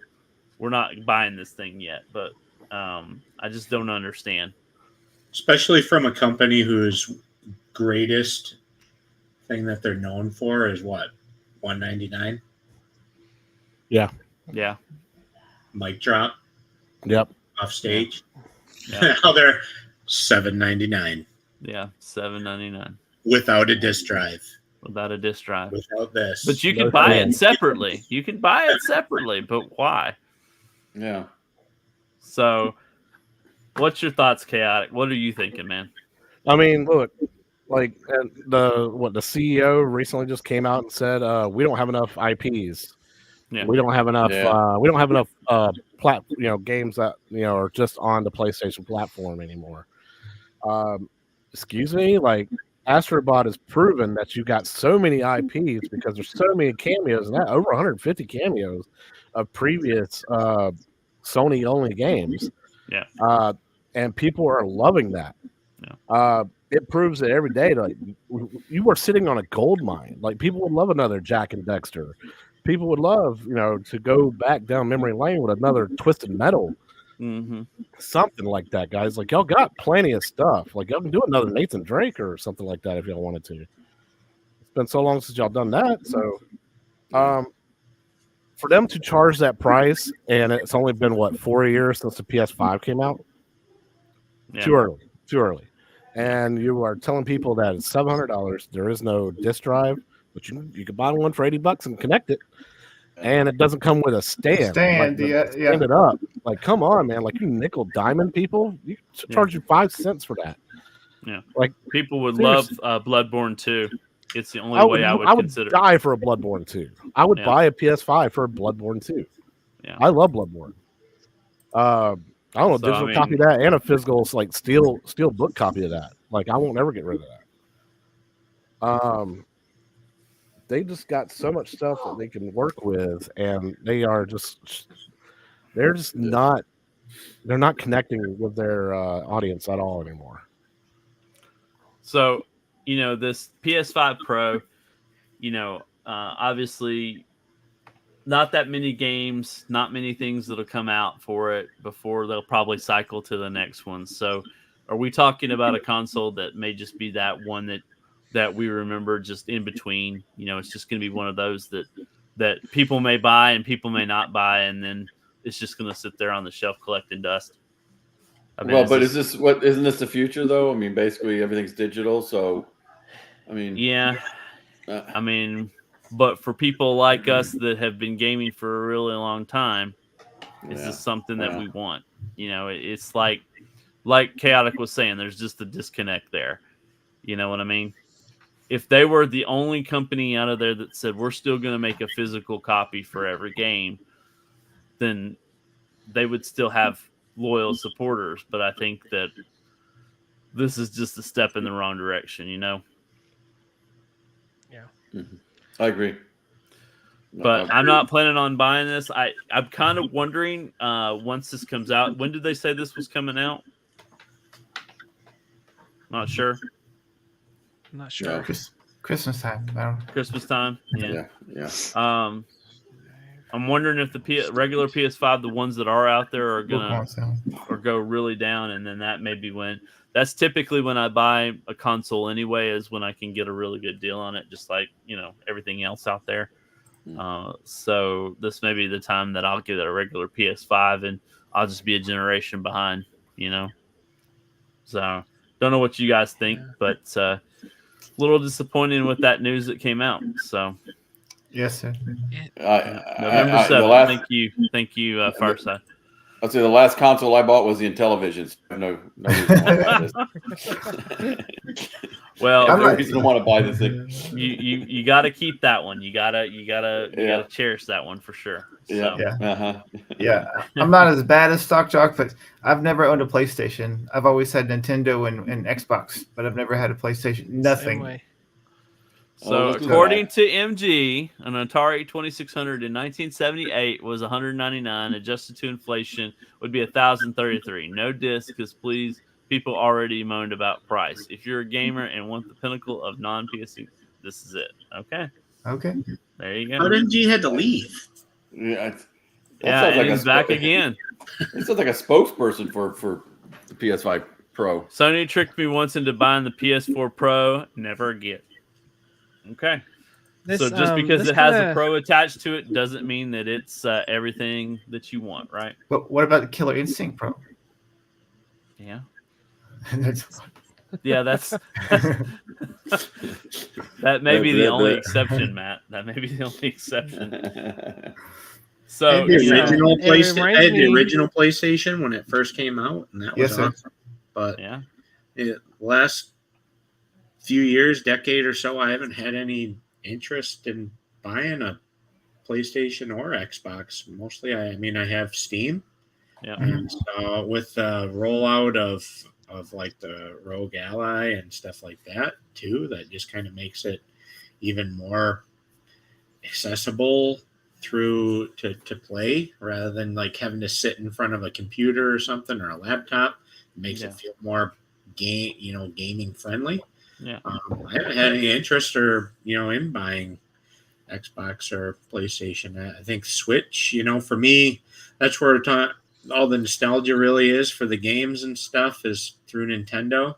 we're not buying this thing yet, but I just don't understand. Especially from a company whose greatest thing that they're known for is what? $199? Yeah. Mic drop Yep. off stage. Yeah. Now they're $799 Yeah, $7.99 without a disk drive. without a disk drive. Without this. But you can buy it separately. You can buy it separately, but why? Yeah. So, what's your thoughts, Chaotic? What are you thinking, man? I mean, look, like the CEO recently just came out and said, we don't have enough IPs. Yeah. We don't have enough. Yeah. We don't have enough games that are just on the PlayStation platform anymore. Excuse me, like Astrobot has proven that you got so many IPs because there's so many cameos, and that over 150 cameos of previous Sony only games. Yeah. And people are loving that. Yeah. It proves that every day, like you are sitting on a gold mine. Like people would love another Jack and Dexter. People would love, to go back down memory lane with another Twisted Metal, something like that, guys. Like y'all got plenty of stuff. Like y'all can do another Nathan Drake or something like that if y'all wanted to. It's been so long since y'all done that. So, for them to charge that price, and it's only been 4 years since the PS5 came out. Yeah. Too early. And you are telling people that it's $700. There is no disk drive, but you can buy one for $80 and connect it. And it doesn't come with a stand. Stand it up. Like, come on, man. Like, you nickel diamond people, you charge you 5 cents for that. Yeah. Like, people would seriously. love Bloodborne 2. It's the only way I would consider. Die for a Bloodborne 2. I would buy a PS5 for a Bloodborne 2. Yeah. I love Bloodborne. I don't know, digital copy of that and a physical steel book copy of that. Like, I won't ever get rid of that. They just got so much stuff that they can work with, and they're not connecting with their audience at all anymore. So, this PS5 Pro, obviously not that many games, not many things that'll come out for it before they'll probably cycle to the next one. So, are we talking about a console that may just be that one that we remember just in between? You know, it's just going to be one of those that people may buy and people may not buy, and then it's just going to sit there on the shelf collecting dust. I mean, Well, but isn't this the future though? I mean, basically everything's digital, so I mean, yeah. I mean, but for people like us that have been gaming for a really long time, is this something that we want? You know, it's like Chaotic was saying, there's just a disconnect there. You know what I mean? If they were the only company out of there that said we're still going to make a physical copy for every game, then they would still have loyal supporters. But I think that this is just a step in the wrong direction, you know? Yeah. Mm-hmm. I agree. But I'm not planning on buying this. I'm kind of wondering once this comes out, when did they say this was coming out? Not sure. I'm not sure. No. Christmas time. I don't know. Christmas time. Yeah. Yeah. I'm wondering if the regular PS5, the ones that are out there, are gonna or go really down, and then that may be when. That's typically when I buy a console anyway, is when I can get a really good deal on it, just like, you know, everything else out there. So this may be the time that I'll get a regular PS5 and I'll just be a generation behind, you know. So don't know what you guys think, but a little disappointing with that news that came out. So yes, sir. November 7th. Thank you, Farside. I'll say the last console I bought was the Intellivision. So no reason to buy this. Well, no reason to want to buy this thing. You got to keep that one. You gotta cherish that one for sure. Yeah, so. Yeah. I'm not as bad as Stock Jock, but I've never owned a PlayStation. I've always had Nintendo and Xbox, but I've never had a PlayStation. Nothing. So according to MG, an Atari 2600 in 1978 was $199. Adjusted to inflation would be $1,033. No disc, because please, people already moaned about price. If you're a gamer and want the pinnacle of non-PSU, this is it. Okay. There you go. But MG had to leave. Yeah. And like he's back again. It sounds like a spokesperson for the PS5 Pro. Sony tricked me once into buying the PS4 Pro. Never again. Okay. So just because it has a Pro attached to it doesn't mean that it's everything that you want, right? But what about the Killer Instinct Pro? Yeah. Yeah, that's that may be the only exception, Matt. That may be the only exception. So the original PlayStation when it first came out, and that was awesome. But last few years, decade or so, I haven't had any interest in buying a PlayStation or Xbox. Mostly, I have Steam. Yeah. And so with the rollout of like the Rogue Ally and stuff like that too, that just kind of makes it even more accessible to play, rather than like having to sit in front of a computer or something or a laptop. It makes it feel more gaming friendly. Yeah. I haven't had any interest in buying Xbox or PlayStation. I think Switch, for me, that's where all the nostalgia really is for the games and stuff, is through Nintendo.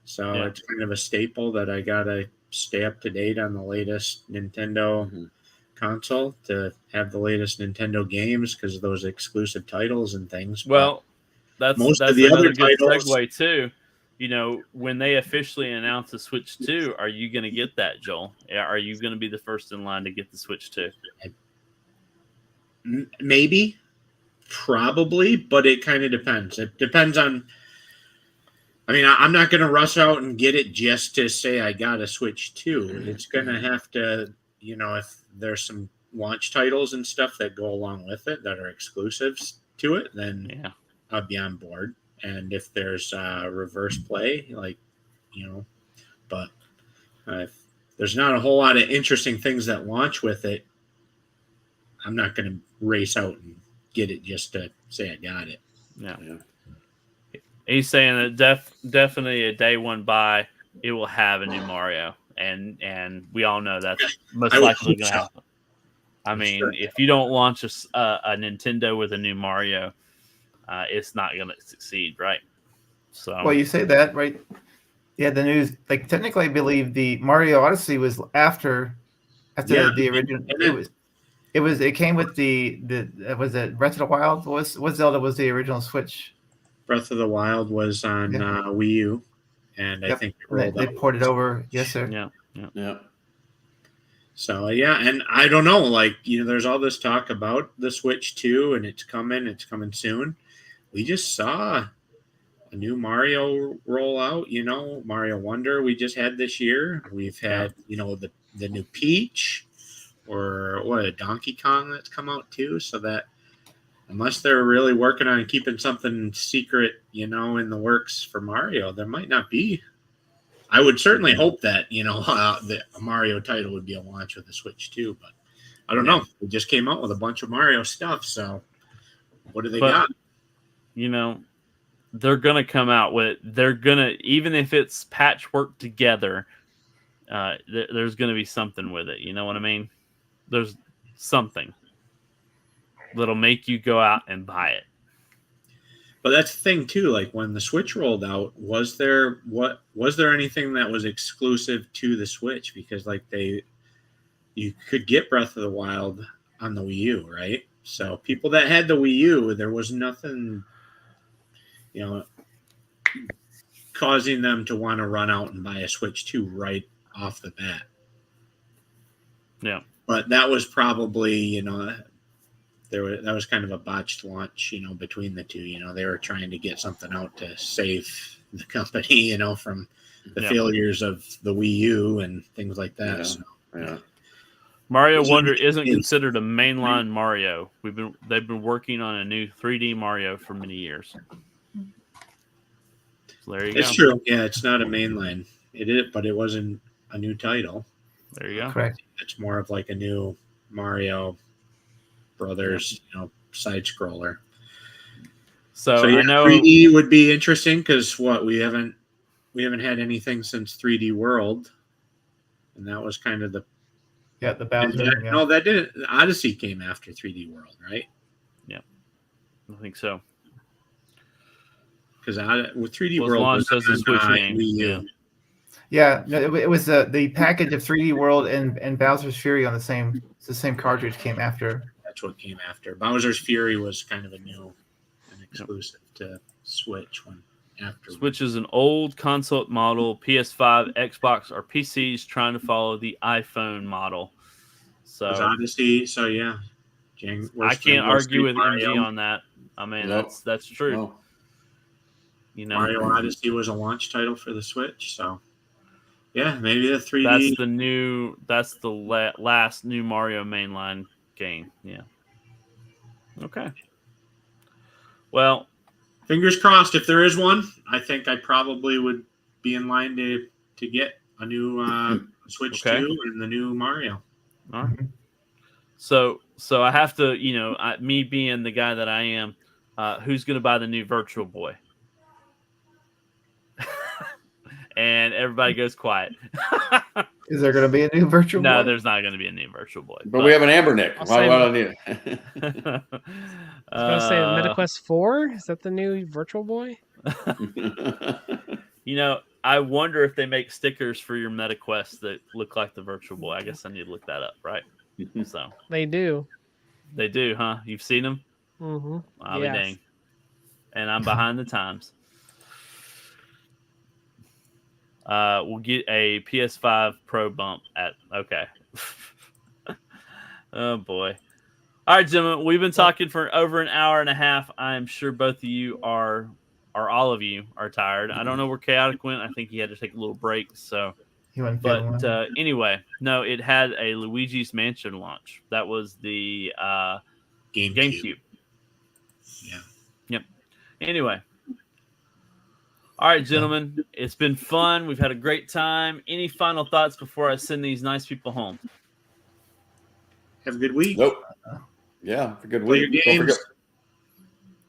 So it's kind of a staple that I gotta stay up to date on the latest Nintendo console to have the latest Nintendo games, because of those exclusive titles and things. Well, that's of the other good titles, segue too. When they officially announce the Switch 2, are you going to get that, Joel? Are you going to be the first in line to get the Switch 2? Maybe, probably, but it kind of depends. It depends on. I'm not going to rush out and get it just to say I got a Switch 2. It's going to have to, if there's some launch titles and stuff that go along with it that are exclusives to it, then I'll be on board. And if there's reverse play, but if there's not a whole lot of interesting things that launch with it, I'm not going to race out and get it just to say I got it. Yeah. He's saying that definitely a day one buy, it will have a new Mario, and we all know that's most likely going to happen. I mean, if you don't launch a Nintendo with a new Mario, it's not going to succeed, right? So, Well, you say that, right? Yeah, the news. Like technically, I believe the Mario Odyssey was after Yeah, the original. and It came with the was it Breath of the Wild? What Zelda was the original Switch? Breath of the Wild was on Yeah. Wii U, and I Yep. think it And rolled they out. ported over. Yes, sir. yeah. So yeah, and I don't know, like there's all this talk about the Switch 2, and it's coming soon. We just saw a new Mario rollout. Mario Wonder we just had this year. We've had the new Peach, or what, Donkey Kong that's come out too. So that unless they're really working on keeping something secret, in the works for Mario, there might not be. I would certainly hope that the Mario title would be a launch with the Switch too, but I don't know. We just came out with a bunch of Mario stuff, so what do they got? They're gonna come out with. They're gonna, even if it's patchwork together. There's gonna be something with it. You know what I mean? There's something that'll make you go out and buy it. But that's the thing too. Like when the Switch rolled out, was there anything that was exclusive to the Switch? Because you could get Breath of the Wild on the Wii U, right? So people that had the Wii U, there was nothing, causing them to want to run out and buy a Switch 2 right off the bat. Yeah. But that was probably, that was kind of a botched launch, between the two. They were trying to get something out to save the company, from the failures of the Wii U and things like that. Yeah. So, Yeah. Mario Wonder isn't considered a mainline Mario. They've been working on a new 3D Mario for many years. So there you go. It's true. Yeah, it's not a mainline. It is, but it wasn't a new title. There you go. Correct. It's more of like a new Mario Brothers, side scroller. So yeah, I know 3D would be interesting because we haven't had anything since 3D World, and that was kind of the Bowser. No, that didn't. Odyssey came after 3D World, right? Yeah, I think so. Because with 3D was World launched as a Switch game. Wii U. Yeah, no, it was the package of 3D World and Bowser's Fury on the same cartridge came after. That's what came after. Bowser's Fury was kind of an exclusive to Switch when after. Switch is an old console model. PS5, Xbox, or PCs trying to follow the iPhone model. So Odyssey. So yeah, I can't argue with MG on that. I mean, that's true. No. Mario Odyssey was a launch title for the Switch, so yeah, maybe the 3D. That's the last new Mario mainline game. Yeah. Okay. Well, fingers crossed. If there is one, I think I probably would be in line to get a new Switch 2 and the new Mario. All right. So I have to, me being the guy that I am, who's going to buy the new Virtual Boy? And everybody goes quiet. Is there going to be a new Virtual Boy? No, there's not going to be a new Virtual Boy. But we have an Ambernick. Why do I need it? I was going to say MetaQuest 4. Is that the new Virtual Boy? I wonder if they make stickers for your MetaQuest that look like the Virtual Boy. I guess I need to look that up, right? So they do. They do, huh? You've seen them? Mm-hmm. I'll be dang. And I'm behind the times. We'll get a PS5 Pro bump at oh boy. All right, gentlemen, we've been talking for over an hour and a half. I am sure both of you or all of you are tired. I don't know where Chaotic went. I think he had to take a little break. So, but anyway, no, it had a Luigi's Mansion launch. That was the GameCube. Yeah. Yep. Anyway. All right, gentlemen, it's been fun. We've had a great time. Any final thoughts before I send these nice people home? Have a good week. Nope. Yeah, have a good Play week. Your games.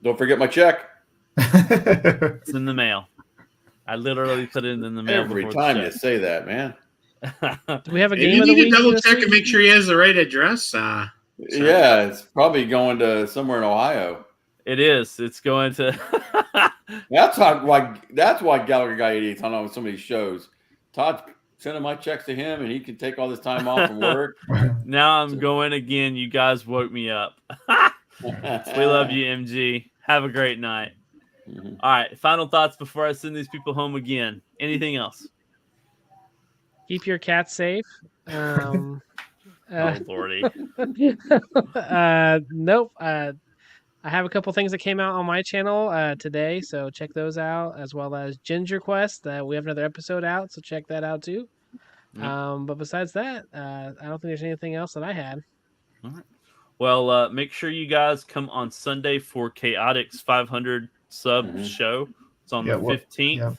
Don't forget my check. It's in the mail. I literally put it in the mail every time you say that, man. Do we have a game you of the need week? to double check and make sure he has the right address. So, Yeah, it's probably going to somewhere in Ohio. It is. It's going to. That's why Gallagher got 88 on some of these shows. Todd's sending my checks to him, and he can take all this time off from work. Now I'm going again. You guys woke me up. We love you, MG. Have a great night. Mhm. All right. Final thoughts before I send these people home again. Anything else? Keep your cat safe. Oh, Lordy. Nope. I have a couple things that came out on my channel today, so check those out, as well as Ginger Quest. We have another episode out, so check that out too. But besides that, I don't think there's anything else that I had. All right. Well, make sure you guys come on Sunday for Chaotix 500 sub show. It's on the 15th.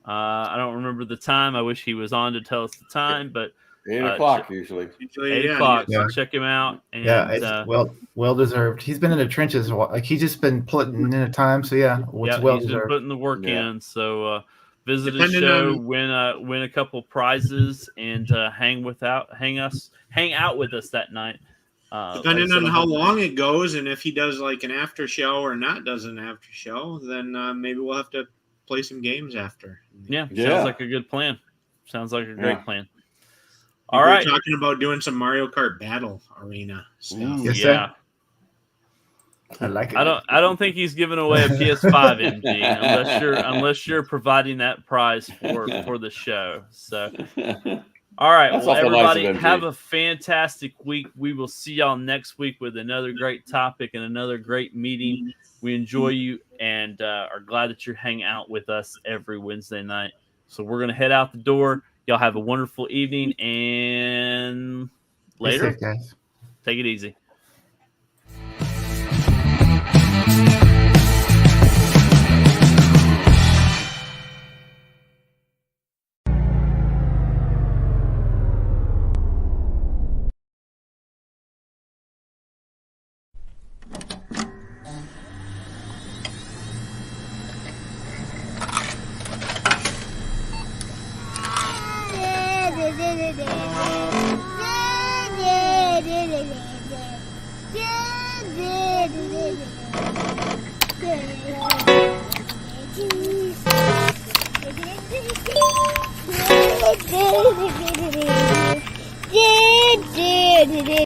I don't remember the time. I wish he was on to tell us the time, but 8 o'clock usually. 8 o'clock. So check him out. And, it's well deserved. He's been in the trenches. Like he's just been putting in the time. So it's well he's deserved. been putting the work in. So visit his show, win a couple prizes, and hang out with us that night. Depending on how long it goes, and if he does like an after show or not does an after show, then maybe we'll have to play some games after. Yeah. Sounds like a good plan. Sounds like a great plan. All right, we're talking about doing some Mario Kart Battle Arena stuff. Yes, sir. I like it. I don't think he's giving away a PS5, MG, unless you're providing that prize for the show. So, all right, well, everybody, have a fantastic week. We will see y'all next week with another great topic and another great meeting. We enjoy you and are glad that you're hanging out with us every Wednesday night. So we're gonna head out the door. Y'all have a wonderful evening, and later. Safe, guys. Take it easy.